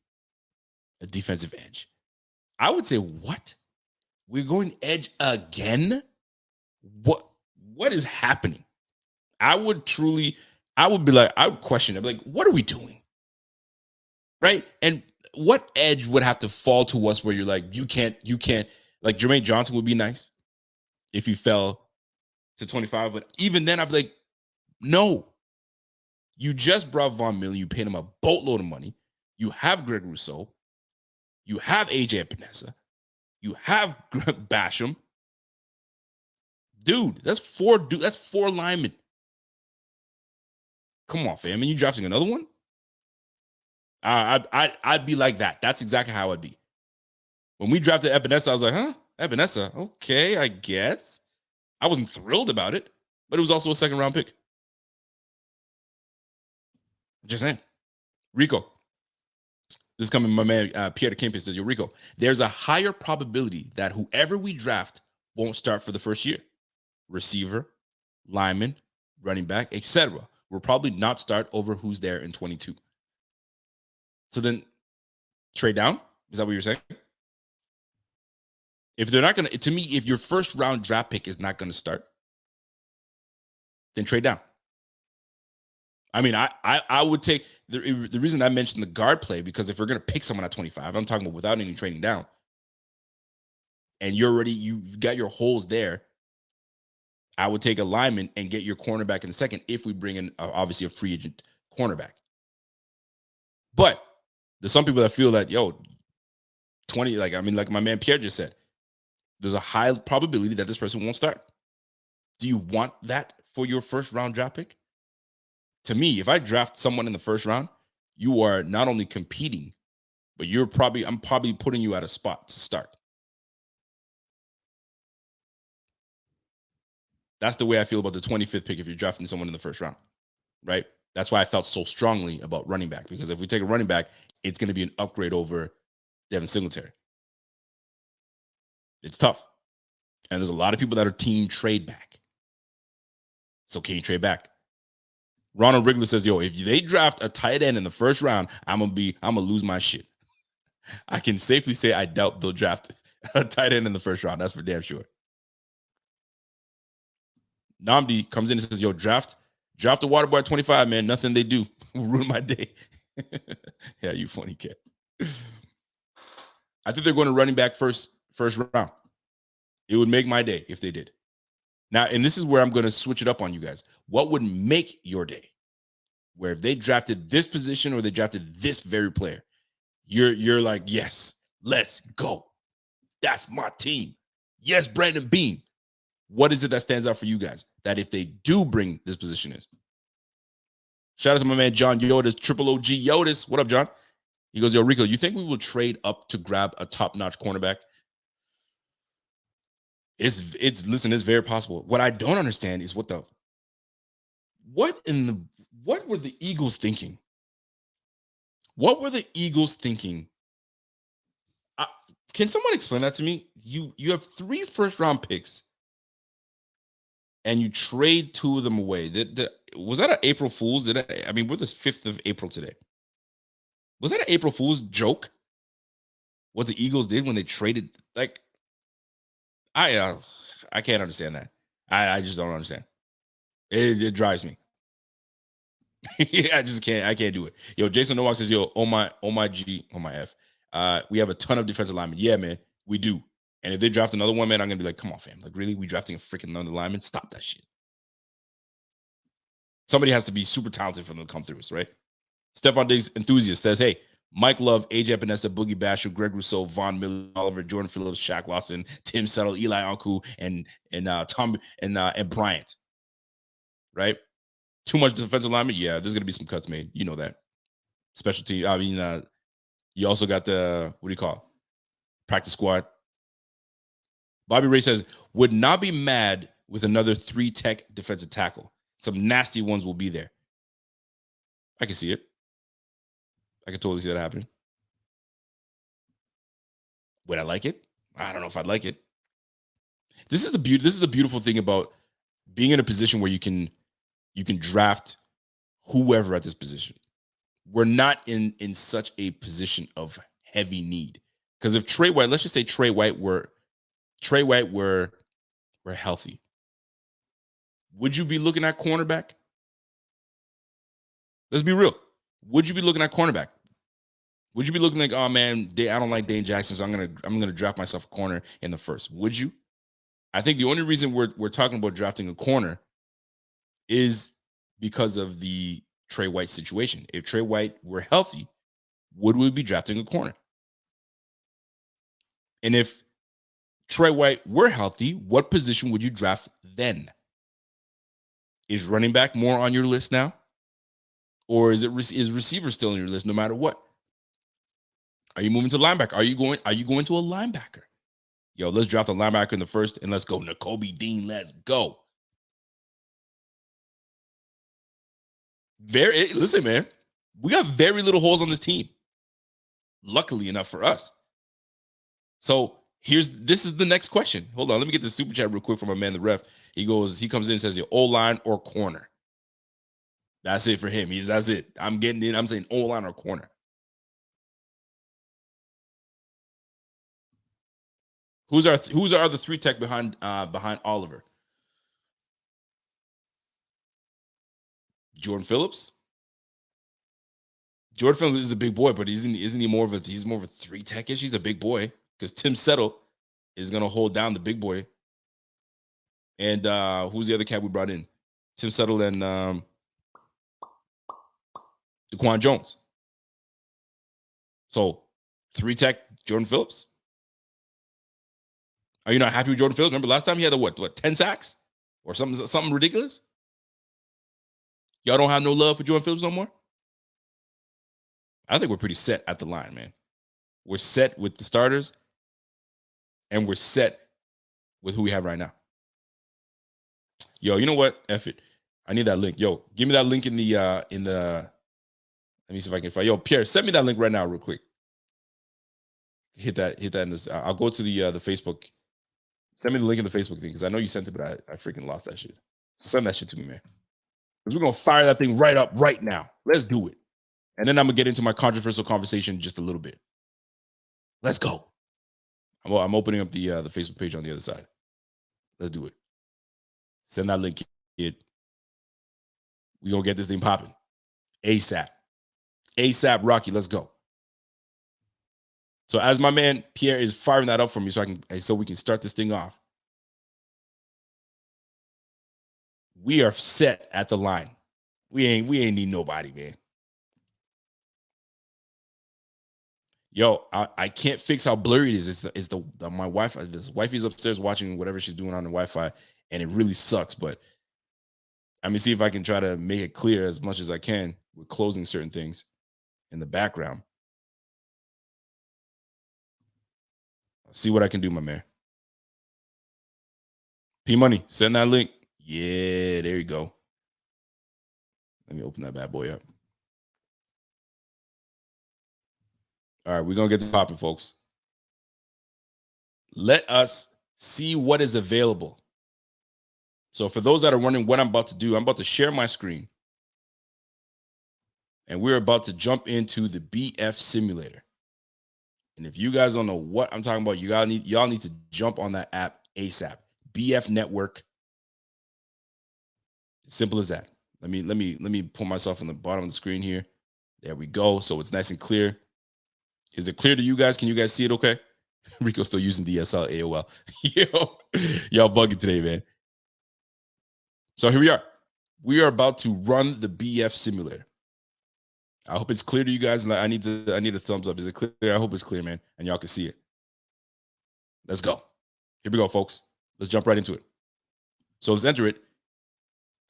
A: a defensive edge. I would say, what? We're going edge again? What is happening? I would be like, I would question it. I'd be like, what are we doing? Right? And what edge would have to fall to us where you're like, you can't, like Jermaine Johnson would be nice if he fell to 25. But even then, I'd be like, no. You just brought Von Miller. You paid him a boatload of money. You have Greg Rousseau. You have AJ Epinesa. You have Basham. Dude, that's four linemen. Come on, fam. And you drafting another one? I'd be like that. That's exactly how I'd be. When we drafted Epinesa, I was like, huh? Epinesa? Okay, I guess. I wasn't thrilled about it, but it was also a second-round pick. Just saying. Rico. This is coming from my man, Pierre de Kempis says, yo, Rico, there's a higher probability that whoever we draft won't start for the first year. Receiver, lineman, running back, etc. will probably not start over who's there in 22. So then trade down? Is that what you're saying? If they're not going to me, if your first round draft pick is not going to start, then trade down. I mean, I would take the reason I mentioned the guard play, because if we're going to pick someone at 25, I'm talking about without any trading down, and you've got your holes there, I would take a lineman and get your cornerback in the second if we bring in obviously a free agent cornerback. But there's some people that feel that, 20, like my man Pierre just said, there's a high probability that this person won't start. Do you want that for your first round draft pick? To me, if I draft someone in the first round, you are not only competing, but I'm probably putting you at a spot to start. That's the way I feel about the 25th pick if you're drafting someone in the first round, right? That's why I felt so strongly about running back, because if we take a running back, it's going to be an upgrade over Devin Singletary. It's tough. And there's a lot of people that are team trade back. So can you trade back? Ronald Wrigley says, yo, if they draft a tight end in the first round, I'm gonna lose my shit. I can safely say I doubt they'll draft a tight end in the first round. That's for damn sure. Namdi comes in and says, yo, draft the water boy at 25, man. Nothing they do will ruin my day. Yeah, you funny kid. I think they're going to running back first round. It would make my day if they did. Now, and this is where I'm going to switch it up on you guys. What would make your day? Where if they drafted this position or they drafted this very player, you're like, yes, let's go. That's my team. Yes, Brandon Bean. What is it that stands out for you guys that if they do bring this position in? Shout out to my man John Yotis, Triple OG Yotis. What up, John? He goes, yo, Rico, you think we will trade up to grab a top-notch cornerback? It's very possible. What I don't understand is what were the Eagles thinking? What were the Eagles thinking? Can someone explain that to me? You have 3 first-round picks, and you trade 2 of them away. Was that an April Fool's? We're the 5th of April today. Was that an April Fool's joke? What the Eagles did when they traded? Like, I can't understand that. I just don't understand. It drives me. I just can't. I can't do it. Yo, Jason Nowak says, yo, oh my F. We have a ton of defensive linemen. Yeah, man, we do. And if they draft another one, man, I'm gonna be like, come on, fam. Like, really? We drafting a freaking another lineman? Stop that shit. Somebody has to be super talented for them to come through us, right? Stephon Diggs Enthusiast says, hey, Mike Love, AJ Epinesa, Boogie Basham, Greg Rousseau, Von Miller, Oliver, Jordan Phillips, Shaq Lawson, Tim Settle, Eli Anku, and Tom and Bryant. Right? Too much defensive lineman? Yeah, there's gonna be some cuts made. You know that. Special team. You also got the, what do you call it? Practice squad. Bobby Ray says, would not be mad with another 3-tech defensive tackle. Some nasty ones will be there. I can see it. I can totally see that happening. Would I like it? I don't know if I'd like it. This is the beautiful thing about being in a position where you can You can draft whoever at this position. We're not in such a position of heavy need. Because if Trey White, let's just say Trey White were healthy, would you be looking at cornerback? Let's be real. Would you be looking at cornerback? Would you be looking like, oh man, I don't like Dane Jackson, so I'm gonna draft myself a corner in the first? Would you? I think the only reason we're talking about drafting a corner is because of the Trey White situation. If Trey White were healthy, would we be drafting a corner? And if Trey White were healthy, what position would you draft then? Is running back more on your list now? Or is receiver still on your list no matter what? Are you moving to linebacker? Are you going to a linebacker? Yo, let's draft a linebacker in the first and let's go. Nakobe Dean, let's go. Listen, man, we got very little holes on this team. Luckily enough for us. So this is the next question. Hold on, let me get the super chat real quick from my man, the ref. He comes in and says, O-line or corner. That's it for him. That's it. I'm getting in. I'm saying O-line or corner. Who's our other 3 tech behind Oliver? Jordan Phillips. Jordan Phillips is a big boy, but isn't he more of a 3 tech-ish? He's a big boy because Tim Settle is gonna hold down the big boy. And who's the other cat we brought in? Tim Settle and Daquan Jones. So 3 tech Jordan Phillips. Are you not happy with Jordan Phillips? Remember last time he had 10 sacks or something ridiculous? Y'all don't have no love for Jordan Phillips no more? I think we're pretty set at the line, man. We're set with the starters, and we're set with who we have right now. Yo, you know what? F it. I need that link. Yo, give me that link in the let me see if I can find. Yo, Pierre, send me that link right now, real quick. Hit that in this. I'll go to the Facebook. Send me the link in the Facebook thing because I know you sent it, but I freaking lost that shit. So send that shit to me, man. Because we're gonna fire that thing right up right now. Let's do it. And then I'm gonna get into my controversial conversation in just a little bit. Let's go. I'm opening up the Facebook page on the other side. Let's do it. Send that link, kid. We gonna get this thing popping. ASAP. ASAP, Rocky. Let's go. So as my man Pierre is firing that up for me, so we can start this thing off. We are set at the line. We ain't need nobody, man. Yo, I can't fix how blurry it is. It's my Wi-Fi. This wifey's upstairs watching whatever she's doing on the Wi-Fi, and it really sucks. But let me see if I can try to make it clear as much as I can with closing certain things in the background. I'll see what I can do, my man. P Money, send that link. Yeah, there you go. Let me open that bad boy up. All right, we're going to get to popping, folks. Let us see what is available. So for those that are wondering what I'm about to do, I'm about to share my screen. And we're about to jump into the BF simulator. And if you guys don't know what I'm talking about, y'all need to jump on that app ASAP. BF Network. Simple as that. Let me pull myself on the bottom of the screen here. There we go. So it's nice and clear. Is it clear to you guys? Can you guys see it okay? Rico's still using DSL AOL. Yo, y'all bugging today, man. So here we are. We are about to run the BF simulator. I hope it's clear to you guys. And I need a thumbs up. Is it clear? I hope it's clear, man. And y'all can see it. Let's go. Here we go, folks. Let's jump right into it. So let's enter it.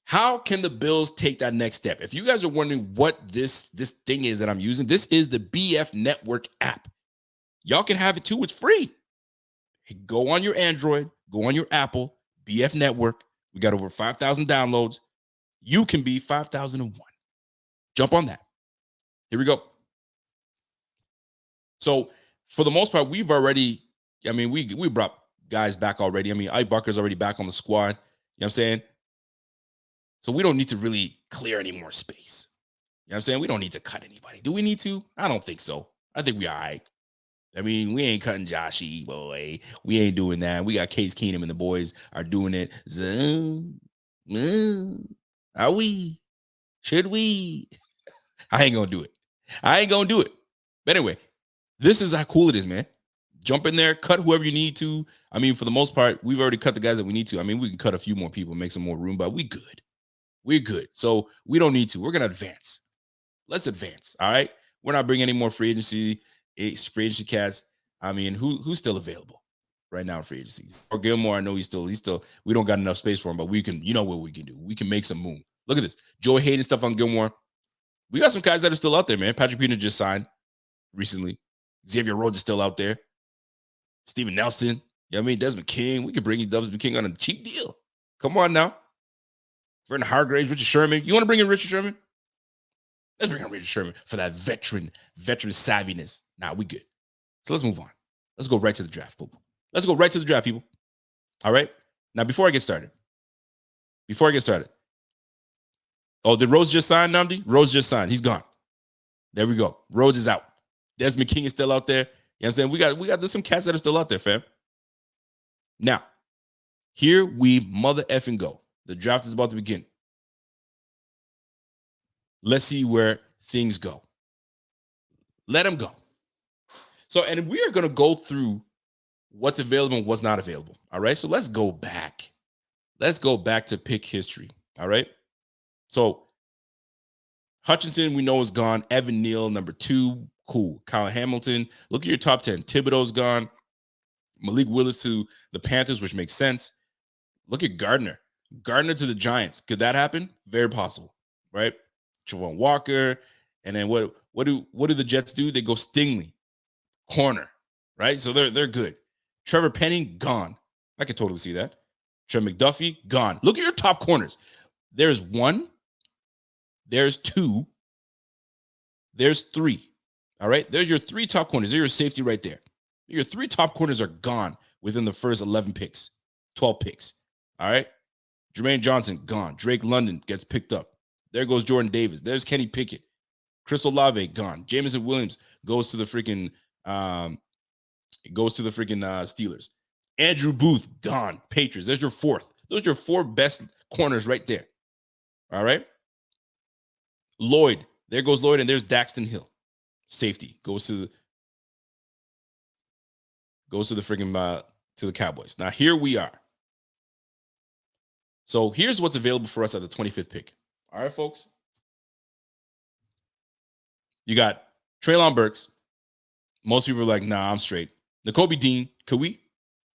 A: How can the Bills take that next step? If you guys are wondering what this thing is that I'm using, this is the BF Network app. Y'all can have it too. It's free. Go on your Android, go on your Apple, BF Network. We got over 5,000 downloads. You can be 5,001. Jump on that. Here we go. So for the most part, we brought guys back already. Ike Barker's already back on the squad. You know what I'm saying? So we don't need to really clear any more space. You know what I'm saying? We don't need to cut anybody. Do we need to? I don't think so. I think we all right. I mean, we ain't cutting Joshy, boy. We ain't doing that. We got Case Keenum and the boys are doing it. Are we? Should we? I ain't gonna do it. But anyway, this is how cool it is, man. Jump in there, cut whoever you need to. I mean, for the most part, we've already cut the guys that we need to. I mean, we can cut a few more people, make some more room, but we good. We're good. So we don't need to. We're gonna advance. Let's advance. All right. We're not bringing any more free agency cats. I mean, who's still available right now in free agency? Or Gilmore, I know he's still. We don't got enough space for him, but we can. You know what we can do? We can make some moon. Look at this. Joey Hayden stuff on Gilmore. We got some guys that are still out there, man. Patrick Peterson just signed recently. Xavier Rhodes is still out there. Steven Nelson. You know what I mean? Desmond King. We could bring you Desmond King on a cheap deal. Come on now. Vernon Hargraves, Richard Sherman. You want to bring in Richard Sherman? Let's bring in Richard Sherman for that veteran savviness. Nah, we good. So let's move on. Let's go right to the draft, people. Let's go right to the draft, people. All right? Now, before I get started. Oh, did Rhodes just sign, Namdi? Rhodes just signed. He's gone. There we go. Rhodes is out. Desmond King is still out there. You know what I'm saying? There's some cats that are still out there, fam. Now, here we mother effing go. The draft is about to begin. Let's see where things go. Let them go. So, and we are going to go through what's available and what's not available. All right. So let's go back. Let's go back to pick history. All right. So Hutchinson, we know, is gone. Evan Neal, number 2. Cool. Kyle Hamilton. Look at your top 10. Thibodeau's gone. Malik Willis to the Panthers, which makes sense. Look at Gardner. Gardner to the Giants. Could that happen? Very possible. Right. Javon Walker. And then what do the Jets do? They go Stingley. Corner. Right. So they're good. Trevor Penning, gone. I could totally see that. Trey McDuffie, gone. Look at your top corners. There's 1. There's 2. There's 3. All right. There's your 3 top corners. There's your safety right there. Your 3 top corners are gone within the first 11 picks, 12 picks. All right. Jermaine Johnson, gone. Drake London gets picked up. There goes Jordan Davis. There's Kenny Pickett. Chris Olave, gone. Jameson Williams goes to the freaking Steelers. Andrew Booth, gone. Patriots. There's your 4th. Those are your 4 best corners right there. All right. Lloyd. There goes Lloyd, and there's Daxton Hill. Safety goes to the freaking to the Cowboys. Now here we are. So here's what's available for us at the 25th pick. All right, folks. You got Treylon Burks. Most people are like, nah, I'm straight. Nakobe Dean. Could we?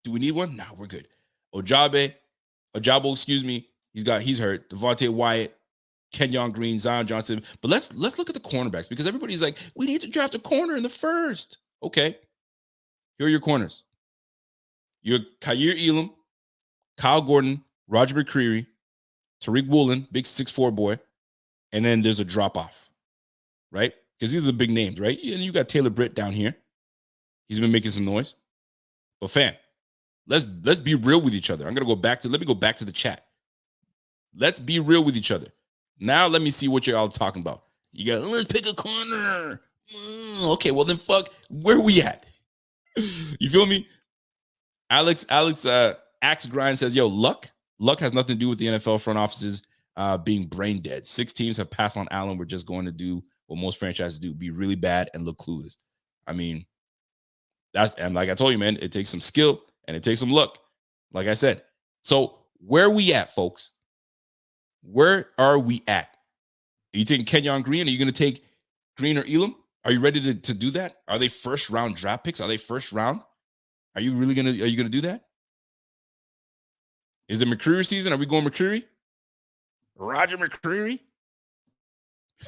A: Do we need one? Nah, we're good. Ojabo, excuse me. He's hurt. Devontae Wyatt, Kenyon Green, Zion Johnson. But let's look at the cornerbacks, because everybody's like, we need to draft a corner in the first. Okay. Here are your corners. You're Kyer Elam, Kyle Gordon, Roger McCreary, Tariq Woolen, big 6'4" boy. And then there's a drop-off, right? Because these are the big names, right? And you got Taylor Britt down here. He's been making some noise. But fam, let's be real with each other. Let me go back to the chat. Let's be real with each other. Now let me see what you're all talking about. You got, let's pick a corner. Okay, well then fuck, where we at? You feel me? Alex Axe Grind says, yo, luck has nothing to do with the NFL front offices being brain dead. 6 teams have passed on Allen. We're just going to do what most franchises do, be really bad and look clueless. I mean, and like I told you, man, it takes some skill and it takes some luck, like I said. So where are we at, folks? Where are we at? Are you taking Kenyon Green? Are you going to take Green or Elam? Are you ready to do that? Are they first round draft picks? Are they first round? Are you going to do that? Is it McCreary season? Are we going McCreary? Roger McCreary?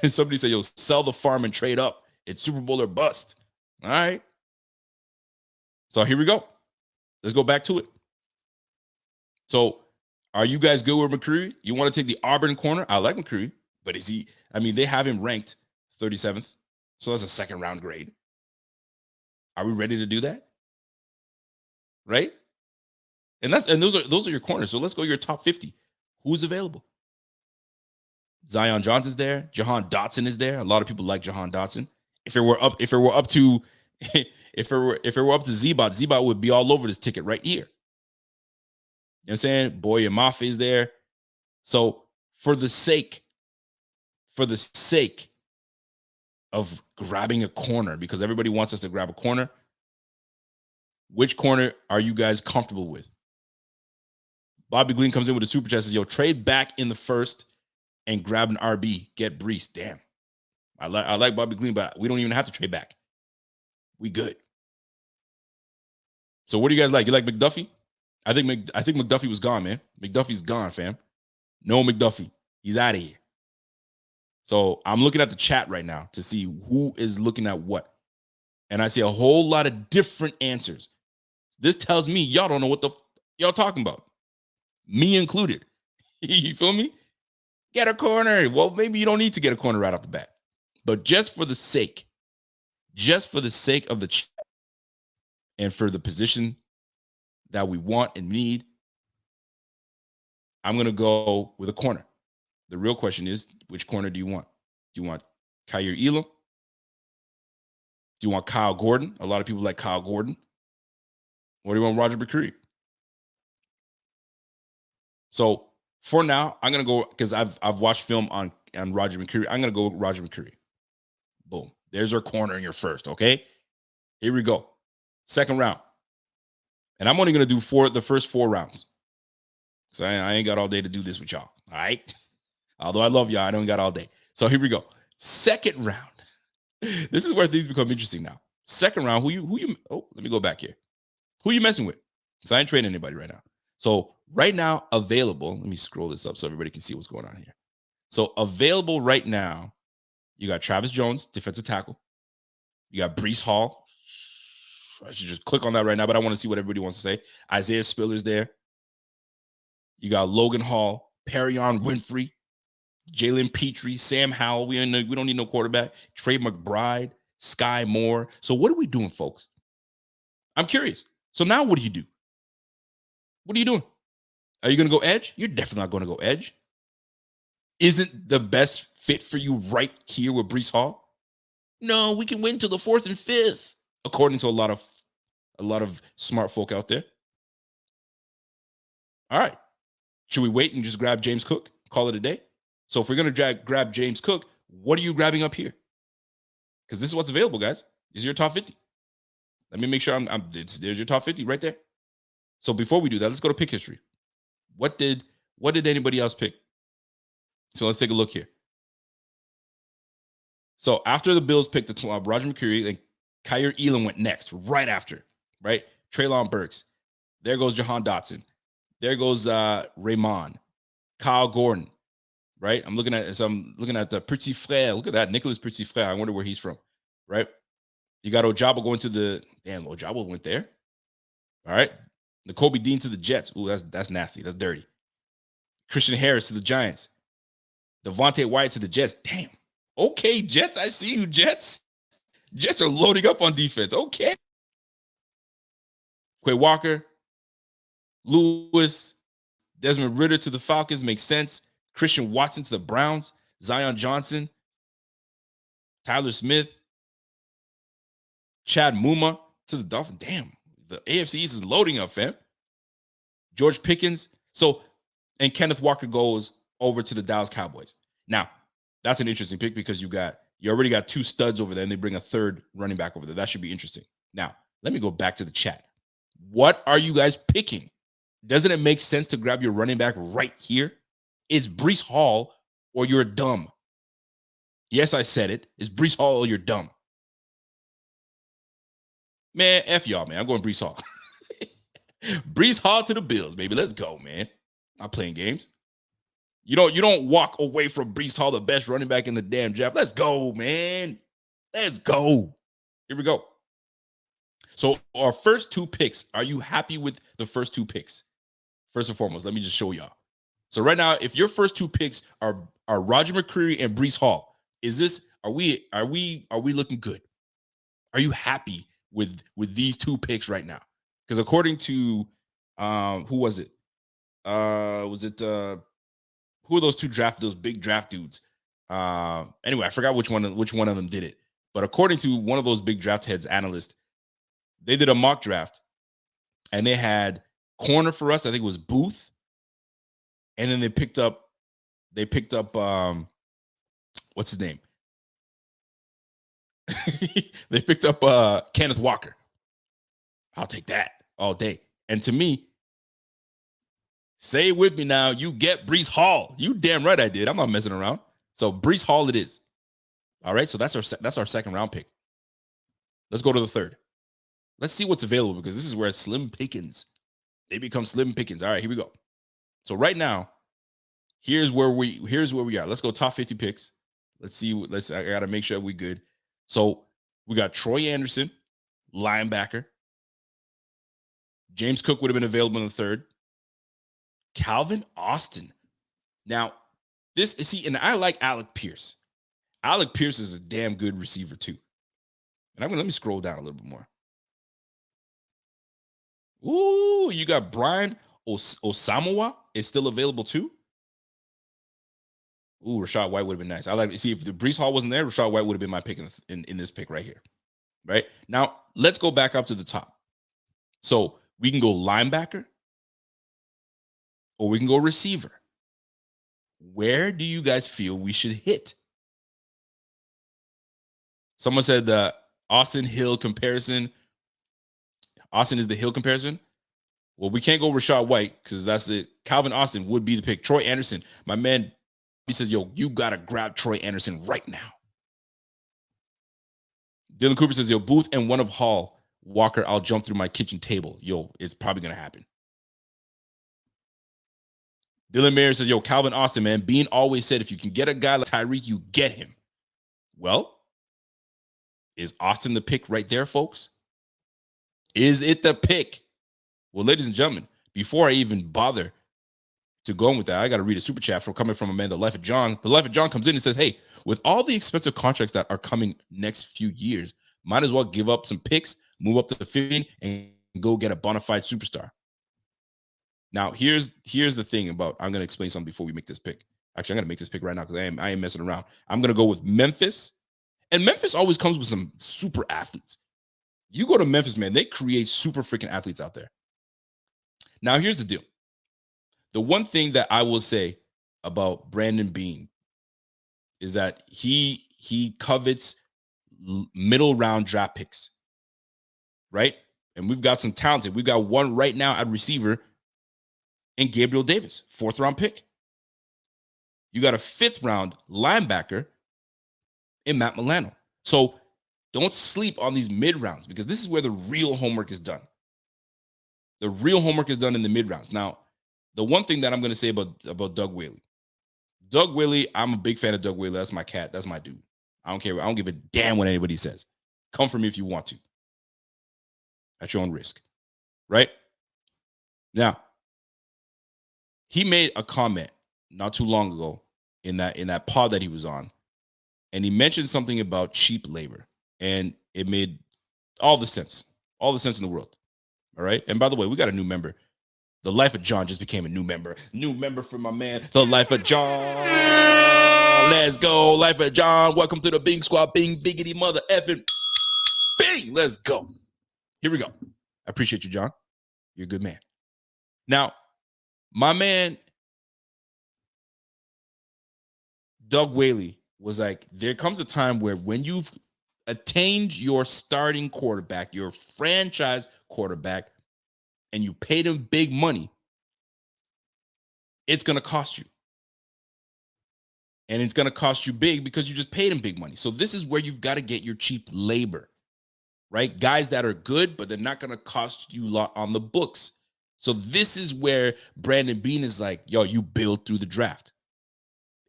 A: Somebody said, yo, sell the farm and trade up. It's Super Bowl or bust. All right. So here we go. Let's go back to it. So are you guys good with McCreary? You want to take the Auburn corner? I like McCreary, but is he? I mean, they have him ranked 37th. So that's a second round grade. Are we ready to do that? Right? And those are your corners. So let's go your top 50. Who's available? Zion Johnson's there. Jahan Dotson is there. A lot of people like Jahan Dotson. If it were up to if it were up to Zbot would be all over this ticket right here. You know what I'm saying? Boye Mafe is there. So for the sake of grabbing a corner, because everybody wants us to grab a corner, which corner are you guys comfortable with? Bobby Glean comes in with a super chat, says, yo, trade back in the first and grab an RB. Get Brees. Damn. I like Bobby Glean, but we don't even have to trade back. We good. So what do you guys like? You like McDuffie? I think McDuffie was gone, man. McDuffie's gone, fam. No McDuffie. He's out of here. So I'm looking at the chat right now to see who is looking at what. And I see a whole lot of different answers. This tells me y'all don't know what the y'all talking about. Me included. You feel me? Get a corner. Well, maybe you don't need to get a corner right off the bat. But just for the sake of the chat and for the position that we want and need, I'm going to go with a corner. The real question is, which corner do you want? Do you want Kyer Elam? Do you want Kyle Gordon? A lot of people like Kyle Gordon. Or do you want Roger McCreary? So for now, I'm going to go, because I've watched film on Roger McCreary. I'm going to go with Roger McCreary. Boom. There's our corner in your first, okay? Here we go. Second round. And I'm only going to do the first 4 rounds. So I ain't got all day to do this with y'all, all right? Although I love y'all, I don't got all day. So here we go. Second round. This is where things become interesting now. Second round, who you let me go back here. Who you messing with? Because I ain't trading anybody right now. So right now, available, let me scroll this up so everybody can see what's going on here. So available right now, you got Travis Jones, defensive tackle. You got Breece Hall. I should just click on that right now, but I want to see what everybody wants to say. Isaiah Spiller's there. You got Logan Hall, Perion Winfrey, Jalen Petrie, Sam Howell. We don't need no quarterback. Trey McBride, Sky Moore. So what are we doing, folks? I'm curious. So now what do you do? What are you doing? Are you going to go edge? You're definitely not going to go edge. Isn't the best fit for you right here with Breece Hall? No, we can win till the 4th and 5th, according to a lot of smart folk out there. All right. Should we wait and just grab James Cook? Call it a day? So if we're going to grab James Cook, what are you grabbing up here? Because this is what's available, guys. These are your top 50. Let me make sure there's your top 50 right there. So before we do that, let's go to pick history. What did anybody else pick? So let's take a look here. So after the Bills picked Roger McCreary, and Kyer Elam went next, right after, right? Treylon Burks. There goes Jahan Dotson. There goes Raymond. Kyle Gordon, right? I'm looking at the Petit Frere. Look at that, Nicholas Petit Frere. I wonder where he's from, right? You got Ojabo going to the Ojabo went there. All right. Nakobe Dean to the Jets. Ooh, that's nasty. That's dirty. Christian Harris to the Giants. Devontae Wyatt to the Jets. Damn. Okay, Jets. I see you, Jets. Jets are loading up on defense. Okay. Quay Walker, Lewis, Desmond Ridder to the Falcons makes sense. Christian Watson to the Browns. Zion Johnson, Tyler Smith, Chad Muma to the Dolphins. Damn. The AFC East is loading up, fam. George Pickens. And Kenneth Walker goes over to the Dallas Cowboys. Now, that's an interesting pick because you already got 2 studs over there, and they bring a 3rd running back over there. That should be interesting. Now, let me go back to the chat. What are you guys picking? Doesn't it make sense to grab your running back right here? It's Breece Hall or you're dumb. Yes, I said it. It's Breece Hall or you're dumb. Man, F y'all, man. I'm going Breece Hall. Breece Hall to the Bills, baby. Let's go, man. Not playing games. You don't walk away from Breece Hall, the best running back in the damn draft. Let's go, man. Let's go. Here we go. So our first 2 picks, are you happy with the first 2 picks? First and foremost, let me just show y'all. So right now, if your first 2 picks are Roger McCreary and Breece Hall, are we looking good? Are you happy with these 2 picks right now? Because according to who was it? who are those big draft dudes? Anyway, I forgot which one of them did it. But according to one of those big draft heads analyst, they did a mock draft and they had corner for us. I think it was Booth. And then they picked up what's his name? They picked up Kenneth Walker. I'll take that all day. And to me, say it with me now, you get Breece Hall. You damn right I did. I'm not messing around. So Breece Hall it is. All right, so that's our second round pick. Let's go to the third. Let's see what's available because this is where it's slim pickings. They become slim pickings. All right, here we go. So right now, here's where we are. Let's go top 50 picks. Let's see. I gotta make sure we're good. So we got Troy Anderson, linebacker. James Cook would have been available in the third. Calvin Austin. Now, and I like Alec Pierce. Alec Pierce is a damn good receiver too. And let me scroll down a little bit more. Ooh, you got Brian Osamoah is still available too. Ooh, Rashad White would have been nice. I like to see if the Breece Hall wasn't there, Rashad White would have been my pick in this pick right here. Right now, let's go back up to the top. So we can go linebacker or we can go receiver. Where do you guys feel we should hit? Someone said the Austin Hill comparison. Austin is the Hill comparison. Well, we can't go Rashad White because that's it. Calvin Austin would be the pick. Troy Anderson, my man, he says, yo, you got to grab Troy Anderson right now. Dylan Cooper says, yo, Booth and one of Hall. Walker, I'll jump through my kitchen table. Yo, it's probably going to happen. Dylan Mayer says, yo, Calvin Austin, man. Bean always said if you can get a guy like Tyreek, you get him. Well, is Austin the pick right there, folks? Is it the pick? Well, ladies and gentlemen, before I even bother to go with that, I got to read a super chat coming from a man, The Life of John. The Life of John comes in and says, hey, with all the expensive contracts that are coming next few years, might as well give up some picks, move up to the 15, and go get a bona fide superstar. Now, here's the thing about, I'm going to explain something before we make this pick. Actually, I'm going to make this pick right now because I am messing around. I'm going to go with Memphis. And Memphis always comes with some super athletes. You go to Memphis, man, they create super freaking athletes out there. Now, here's the deal. The one thing that I will say about Brandon Beane is that he covets middle round draft picks, right? And we've got some talented. We've got one right now at receiver in Gabriel Davis, 4th round pick. You got a 5th round linebacker in Matt Milano. So don't sleep on these mid rounds because this is where the real homework is done. The real homework is done in the mid rounds. Now, the one thing that I'm going to say about Doug Whaley. Doug Whaley, I'm a big fan of Doug Whaley. That's my cat. That's my dude. I don't care. I don't give a damn what anybody says. Come for me if you want to. At your own risk. Right? Now, he made a comment not too long ago in that pod that he was on. And he mentioned something about cheap labor. And it made all the sense in the world. All right. And by the way, we got a new member. The Life of John just became a new member. New member for my man, The Life of John. Let's go, Life of John. Welcome to the Bing Squad. Bing, biggity, mother effing. Bing, let's go. Here we go. I appreciate you, John. You're a good man. Now, my man, Doug Whaley, was like, there comes a time where when you've attained your starting quarterback, your franchise quarterback, and you paid him big money, it's going to cost you. And it's going to cost you big because you just paid him big money. So this is where you've got to get your cheap labor, right? Guys that are good, but they're not going to cost you a lot on the books. So this is where Brandon Beane is like, yo, you build through the draft.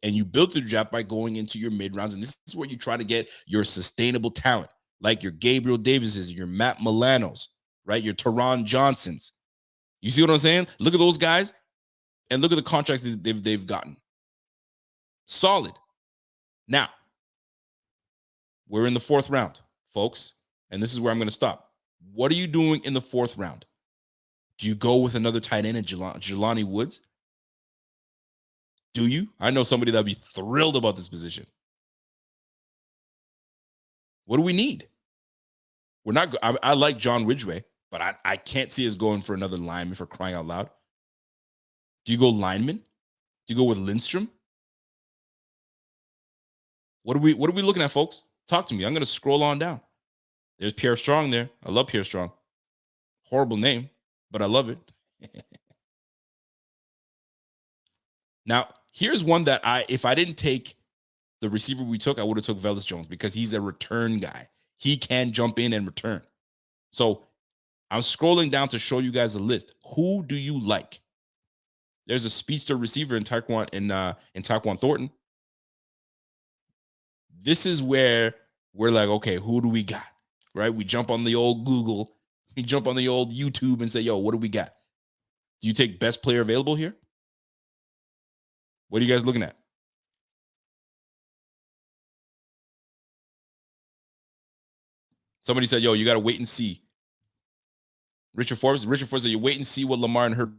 A: And you build through the draft by going into your mid rounds. And this is where you try to get your sustainable talent, like your Gabriel Davises, your Matt Milanos, right? Your Teron Johnsons. You see what I'm saying? Look at those guys and look at the contracts that they've gotten. Solid. Now, we're in the 4th round, folks. And this is where I'm going to stop. What are you doing in the 4th round? Do you go with another tight end in Jelani Woods? Do you? I know somebody that'd be thrilled about this position. What do we need? We're not. I like John Ridgway, but I can't see us going for another lineman for crying out loud. Do you go lineman? Do you go with Lindstrom? What are we looking at, folks? Talk to me. I'm going to scroll on down. There's Pierre Strong there. I love Pierre Strong. Horrible name, but I love it. Now, here's one that if I didn't take the receiver we took, I would have took Velus Jones because he's a return guy. He can jump in and return. So I'm scrolling down to show you guys a list. Who do you like? There's a speedster receiver in Tyquan Thornton. This is where we're like, okay, who do we got? Right? We jump on the old Google, we jump on the old YouTube and say, yo, what do we got? Do you take best player available here? What are you guys looking at? Somebody said, yo, you got to wait and see. Richard Forbes said, you wait and see what Lamar and Herbert.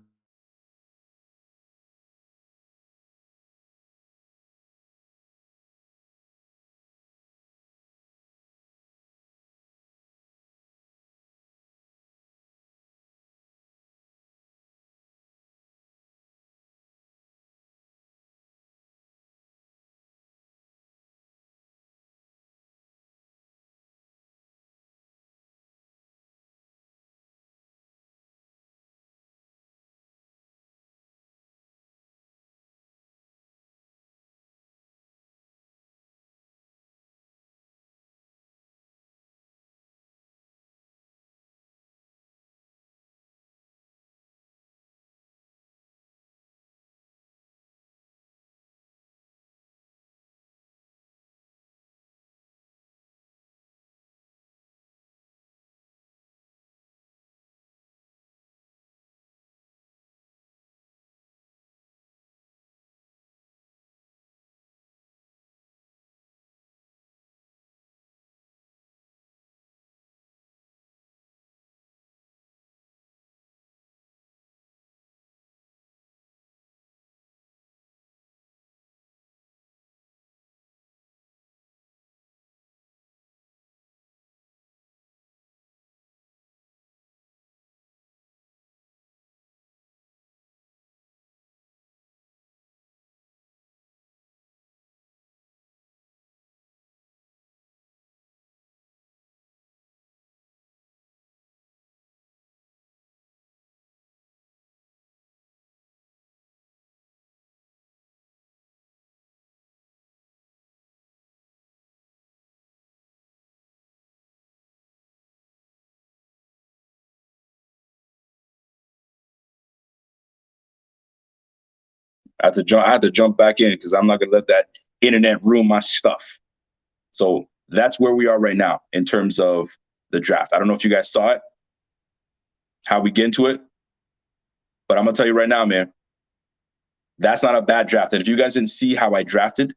A: I had to jump back in because I'm not going to let that internet ruin my stuff. So that's where we are right now in terms of the draft. I don't know if you guys saw it, how we get into it, but I'm going to tell you right now, man, that's not a bad draft. And if you guys didn't see how I drafted,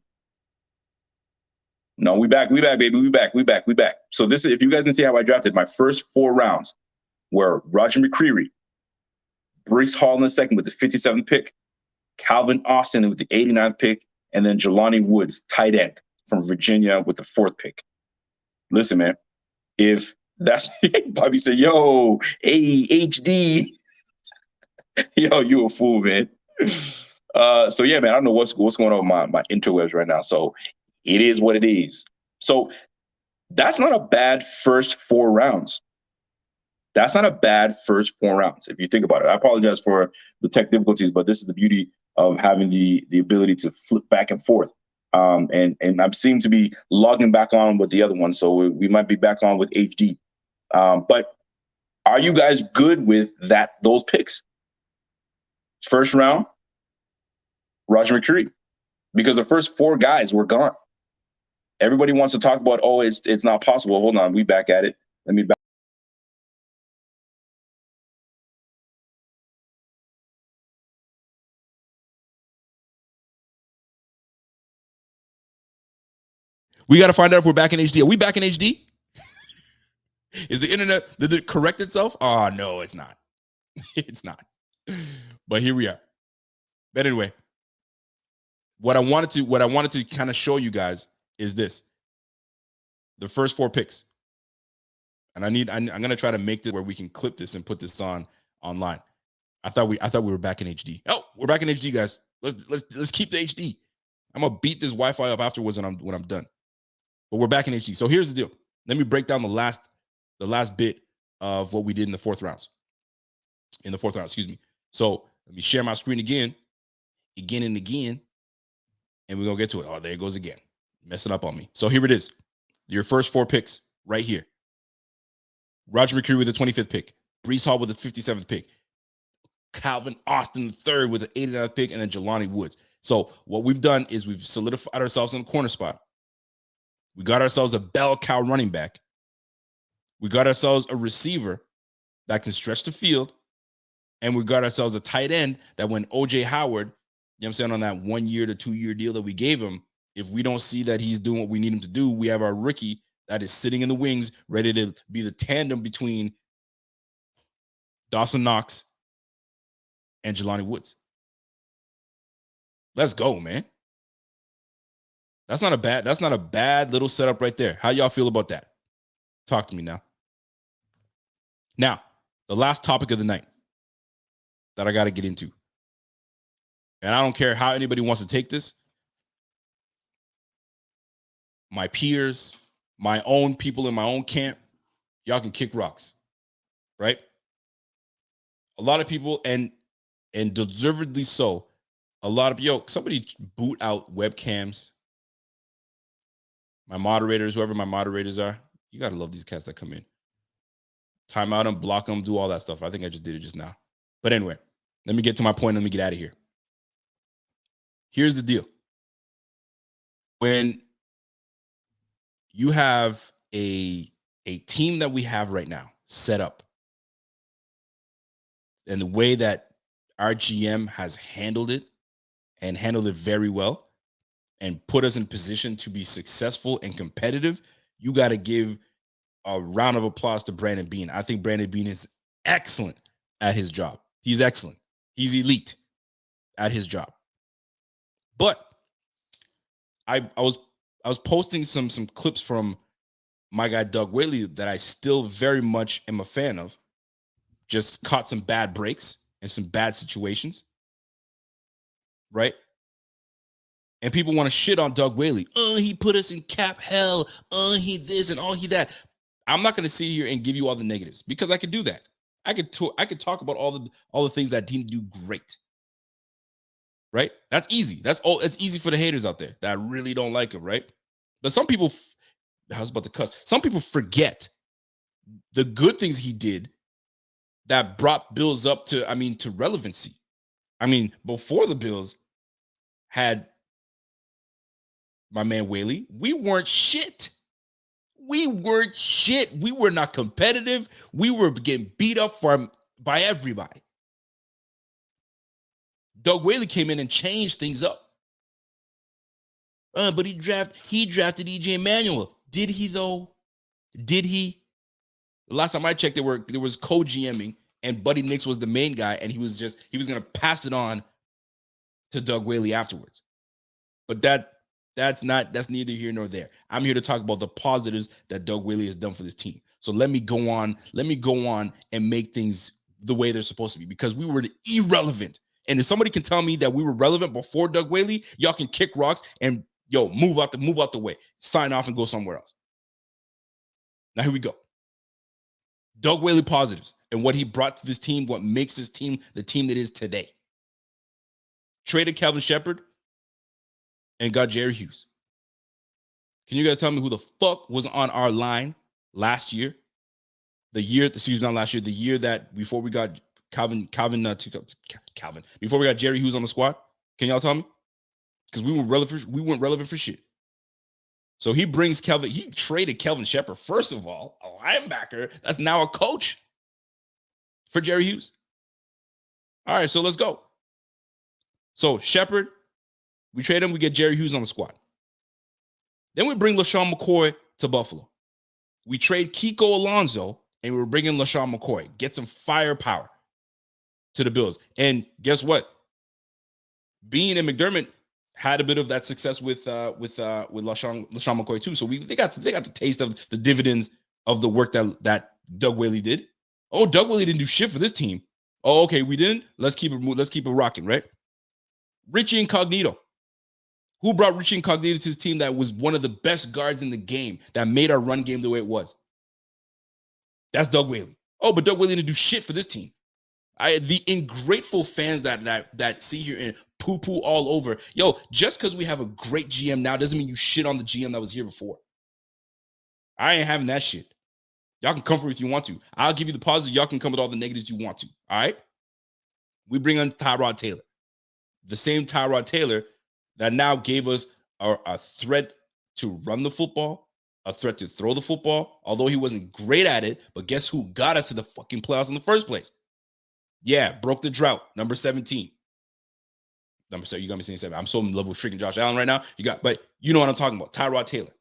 A: no, we back, baby. We back. So this is, if you guys didn't see how I drafted, my first 4 rounds were Roger McCreary, Brees Hall in the second with the 57th pick, Calvin Austin with the 89th pick, and then Jelani Woods, tight end from Virginia with the 4th pick. Listen, man, if that's Bobby said, yo, hey, HD. Yo, you a fool, man. So yeah, man, I don't know what's going on with my interwebs right now. So it is what it is. So that's not a bad first 4 rounds. That's not a bad first 4 rounds, if you think about it. I apologize for the tech difficulties, but this is the beauty of having the ability to flip back and forth. And I seem to be logging back on with the other one, so we might be back on with HD. But are you guys good with those picks? First round, Roger McCreary, because the first 4 guys were gone. Everybody wants to talk about, oh, it's not possible. Hold on, we back at it. Let me back. We got to find out if we're back in HD. Are we back in HD? Is the internet, did it correct itself? Oh, no, it's not. It's not. But here we are. But anyway, what I wanted to kind of show you guys is this: the first 4 picks. And I'm gonna try to make this where we can clip this and put this online. I thought we were back in HD. Oh, we're back in HD, guys. Let's keep the HD. I'm gonna beat this Wi-Fi up afterwards when I'm done. But we're back in HD. So here's the deal. Let me break down the last bit of what we did in the fourth round. Excuse me. So let me share my screen again and again, and we're gonna get to it. Oh, there it goes again. Messing up on me. So here it is. Your first 4 picks right here. Roger McCreary with the 25th pick. Breece Hall with the 57th pick. Calvin Austin III with the 89th pick, and then Jelani Woods. So what we've done is we've solidified ourselves in the corner spot. We got ourselves a bell cow running back. We got ourselves a receiver that can stretch the field. And we got ourselves a tight end that when OJ Howard, you know what I'm saying, on that 1 year to 2 year deal that we gave him, if we don't see that he's doing what we need him to do, we have our rookie that is sitting in the wings, ready to be the tandem between Dawson Knox and Jelani Woods. Let's go, man. That's not a bad little setup right there. How y'all feel about that? Talk to me now. Now, the last topic of the night that I got to get into. And I don't care how anybody wants to take this. My peers, my own people in my own camp, y'all can kick rocks, right? A lot of people, and deservedly so, somebody boot out webcams. My moderators, whoever my moderators are, you got to love these cats that come in. Time out them, block them, do all that stuff. I think I just did it just now. But anyway, let me get to my point. Let me get out of here. Here's the deal. When you have a team that we have right now set up, and the way that our GM has handled it and handled it very well and put us in position to be successful and competitive, you got to give a round of applause to Brandon Beane. I think Brandon Beane is excellent at his job. He's excellent. He's elite at his job. But I was posting some clips from my guy Doug Whaley that I still very much am a fan of. Just caught some bad breaks and some bad situations, right? And people want to shit on Doug Whaley. Oh, he put us in cap hell. Oh, he this and oh, he that. I'm not going to sit here and give you all the negatives because I could do that. I could talk about all the things that team do great. Right? That's easy. It's easy for the haters out there that really don't like him, right? But some people, I was about to cut. Some people forget the good things he did that brought Bills up to relevancy. Before the Bills had my man Whaley, we weren't shit. We were not competitive. We were getting beat up by everybody. Doug Whaley came in and changed things up. But he drafted EJ Manuel. Did he though? Did he? The last time I checked, there was co-GMing, and Buddy Nix was the main guy, and he was gonna pass it on to Doug Whaley afterwards. But that's neither here nor there. I'm here to talk about the positives that Doug Whaley has done for this team. So let me go on and make things the way they're supposed to be, because we were irrelevant. And if somebody can tell me that we were relevant before Doug Whaley, y'all can kick rocks and move out the way, sign off and go somewhere else. Now here we go. Doug Whaley positives and what he brought to this team, what makes this team the team that is today. Traded Calvin Shepard and got Jerry Hughes. Can you guys tell me who the fuck was on our line last year? The year that before we got before we got Jerry Hughes on the squad? Can y'all tell me? Because we weren't relevant for shit. So he traded Calvin Shepard, first of all, a linebacker that's now a coach, for Jerry Hughes. All right, so let's go. So Shepard, we trade him, we get Jerry Hughes on the squad. Then we bring LaShawn McCoy to Buffalo. We trade Kiko Alonso, and we're bringing LaShawn McCoy. Get some firepower to the Bills. And guess what? Beane and McDermott had a bit of that success with LaShawn McCoy too. So they got the taste of the dividends of the work that Doug Whaley did. Oh, Doug Whaley didn't do shit for this team. Oh, okay, we didn't. Let's keep it rocking, right? Richie Incognito. Who brought Richie Incognito to his team that was one of the best guards in the game that made our run game the way it was? That's Doug Whaley. Oh, but Doug Whaley didn't do shit for this team. The ingrateful fans that see here and poo-poo all over. Yo, just because we have a great GM now doesn't mean you shit on the GM that was here before. I ain't having that shit. Y'all can come for it if you want to. I'll give you the positive. Y'all can come with all the negatives you want to. All right? We bring on Tyrod Taylor. The same Tyrod Taylor that now gave us a threat to run the football, a threat to throw the football, although he wasn't great at it. But guess who got us to the fucking playoffs in the first place? Yeah, broke the drought. Number 17. Number 7. You got me saying 7. I'm so in love with freaking Josh Allen right now. But you know what I'm talking about. Tyrod Taylor.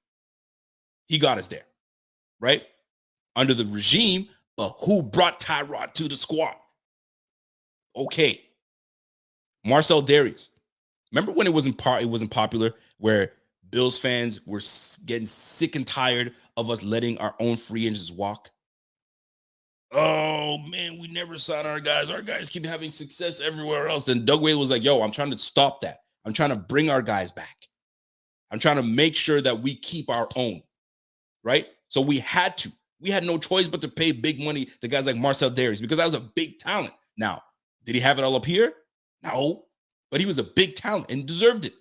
A: He got us there. Right? Under the regime, but who brought Tyrod to the squad? Okay. Marcel Darius. Remember when it wasn't popular, where Bills fans were getting sick and tired of us letting our own free agents walk? Oh, man, we never sign our guys. Our guys keep having success everywhere else. And Doug Whaley was like, yo, I'm trying to stop that. I'm trying to bring our guys back. I'm trying to make sure that we keep our own, right? So we had no choice but to pay big money to guys like Marcel Darius because that was a big talent. Now, did he have it all up here? No, but he was a big talent and deserved it.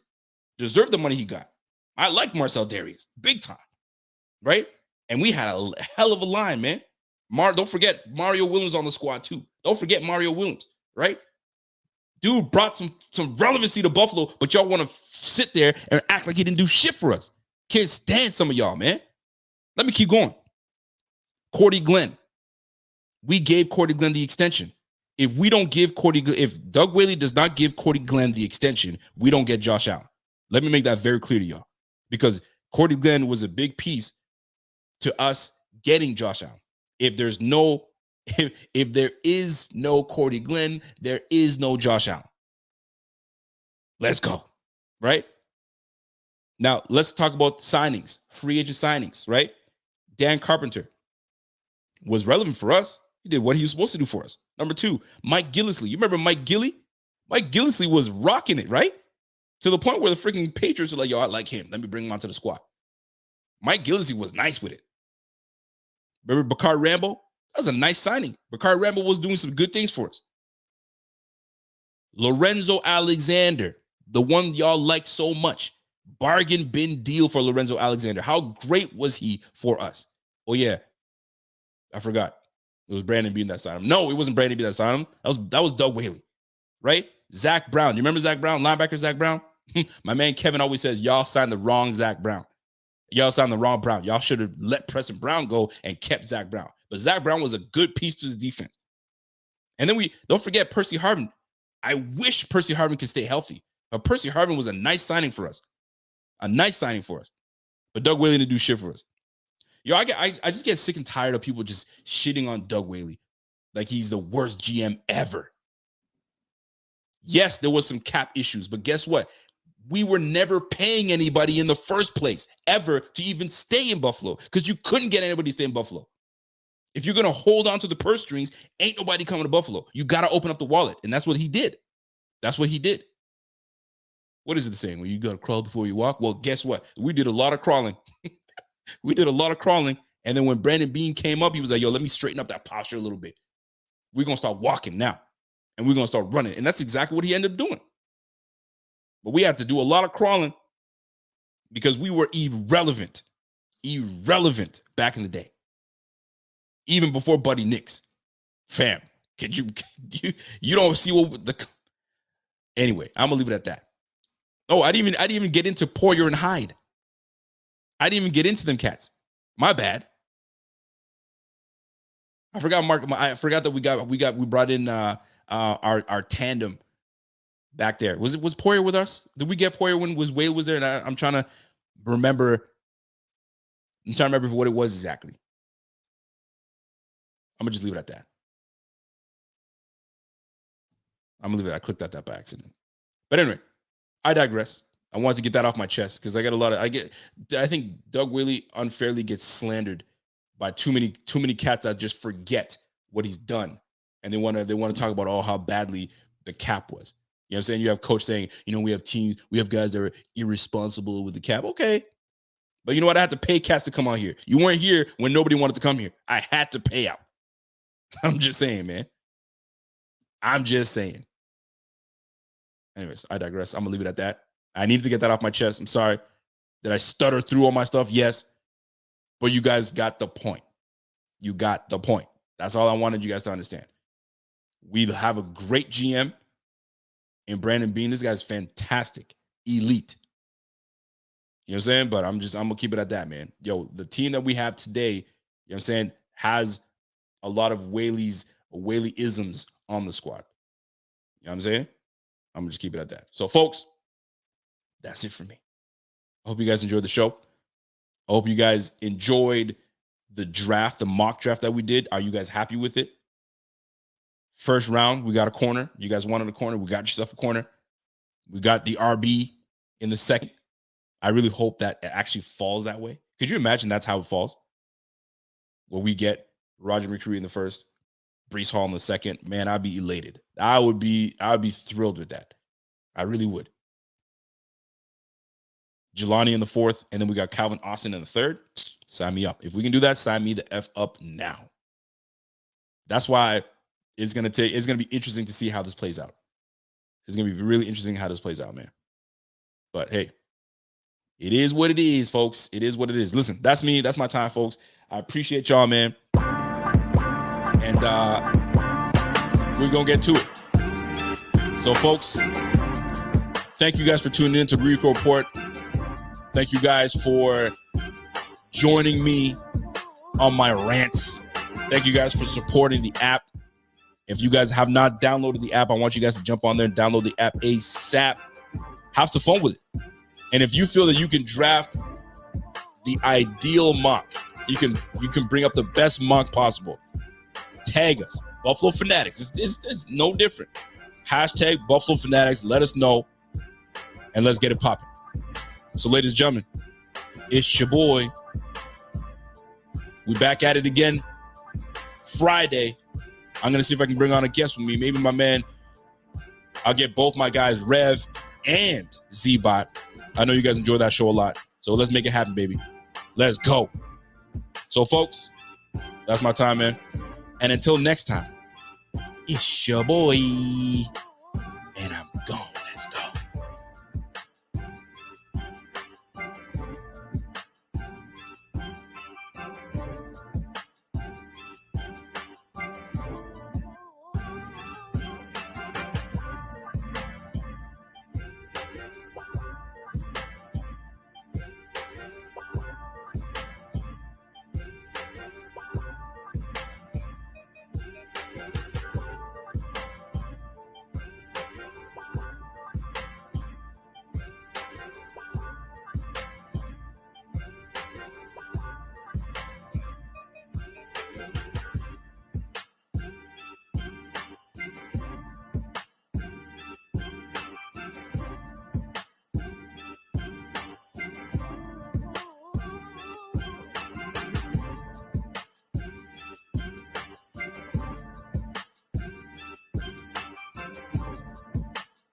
A: Deserved the money he got. I like Marcel Darius, big time, right? And we had a hell of a line, man. Don't forget Mario Williams on the squad too. Don't forget Mario Williams, right? Dude brought some relevancy to Buffalo, but y'all want to sit there and act like he didn't do shit for us. Can't stand some of y'all, man. Let me keep going. Cordy Glenn. We gave Cordy Glenn the extension. If Doug Whaley does not give Cordy Glenn the extension, we don't get Josh Allen. Let me make that very clear to y'all. Because Cordy Glenn was a big piece to us getting Josh Allen. If there is no Cordy Glenn, there is no Josh Allen. Let's go. Right? Now, let's talk about signings, free agent signings, right? Dan Carpenter was relevant for us. He did what he was supposed to do for us. Number 2, Mike Gillislee. You remember Mike Gilly? Mike Gillislee was rocking it, right? To the point where the freaking Patriots were like, yo, I like him. Let me bring him onto the squad. Mike Gillislee was nice with it. Remember Bakari Rambo? That was a nice signing. Bakari Rambo was doing some good things for us. Lorenzo Alexander, the one y'all like so much. Bargain bin deal for Lorenzo Alexander. How great was he for us? Oh, yeah. I forgot. It was Brandon Bean that signed him. No, it wasn't Brandon Bean that signed him. That was Doug Whaley, right? Zach Brown. You remember Zach Brown? Linebacker Zach Brown? My man Kevin always says, y'all signed the wrong Zach Brown. Y'all signed the wrong Brown. Y'all should have let Preston Brown go and kept Zach Brown. But Zach Brown was a good piece to his defense. And then don't forget Percy Harvin. I wish Percy Harvin could stay healthy. But Percy Harvin was a nice signing for us. But Doug Whaley didn't do shit for us. Yo, I just get sick and tired of people just shitting on Doug Whaley like he's the worst GM ever. Yes, there was some cap issues, but guess what? We were never paying anybody in the first place ever to even stay in Buffalo because you couldn't get anybody to stay in Buffalo. If you're going to hold on to the purse strings, ain't nobody coming to Buffalo. You got to open up the wallet, and that's what he did. What is it saying? Well, you got to crawl before you walk? Well, guess what? We did a lot of crawling. And then when Brandon Bean came up, he was like, yo, let me straighten up that posture a little bit. We're going to start walking now, and we're going to start running. And that's exactly what he ended up doing. But we had to do a lot of crawling because we were irrelevant back in the day. Even before Buddy Nix. Fam, you don't see what anyway, I'm gonna leave it at that. Oh, I didn't even get into Poyer and Hyde. I didn't even get into them cats. My bad. I forgot that we brought in our tandem back there. Was Poyer with us? Did we get Poyer when Whaley was there? And I'm trying to remember what it was exactly. I'm gonna just leave it at that. I'm gonna leave it. I clicked that by accident. But anyway, I digress. I wanted to get that off my chest because I think Doug Whaley unfairly gets slandered by too many cats that just forget what he's done. And they want to talk about how badly the cap was. You know what I'm saying? You have coach saying, we have guys that are irresponsible with the cap. Okay. But you know what? I had to pay cats to come out here. You weren't here when nobody wanted to come here. I had to pay out. I'm just saying, man. I'm just saying. Anyways, I digress. I'm going to leave it at that. I needed to get that off my chest. I'm sorry. Did I stutter through all my stuff? Yes. But you guys got the point. You got the point. That's all I wanted you guys to understand. We have a great GM in Brandon Beane. This guy's fantastic. Elite. You know what I'm saying? But I'm going to keep it at that, man. Yo, the team that we have today, you know what I'm saying, has a lot of Whaley-isms on the squad. You know what I'm saying? I'm going to just keep it at that. So, folks, that's it for me. I hope you guys enjoyed the show. I hope you guys enjoyed the draft, the mock draft that we did. Are you guys happy with it? First round, we got a corner. You guys wanted a corner. We got yourself a corner. We got the RB in the second. I really hope that it actually falls that way. Could you imagine that's how it falls? Where we get Roger McCreary in the first, Breece Hall in the second. Man, I'd be elated. I would be thrilled with that. I really would. Jelani in the fourth, and then we got Calvin Austin in the third. Sign me up. If we can do that, sign me the F up now. That's why it's gonna be interesting to see how this plays out. It's gonna be really interesting how this plays out, man. But hey, it is what it is, folks. It is what it is. Listen, that's me. That's my time, folks. I appreciate y'all, man. And we're gonna get to it. So, folks, thank you guys for tuning in to Rico Report. Thank you guys for joining me on my rants. Thank you guys for supporting the app. If you guys have not downloaded the app, I want you guys to jump on there and download the app ASAP. Have some fun with it. And if you feel that you can draft the ideal mock, you can bring up the best mock possible. Tag us, Buffalo Fanatics. It's no different. Hashtag Buffalo Fanatics. Let us know, and let's get it popping. So, ladies and gentlemen, it's your boy. We back at it again Friday. I'm going to see if I can bring on a guest with me. Maybe my man, I'll get both my guys, Rev and Z-Bot. I know you guys enjoy that show a lot. So let's make it happen, baby. Let's go. So, folks, that's my time, man. And until next time, it's your boy.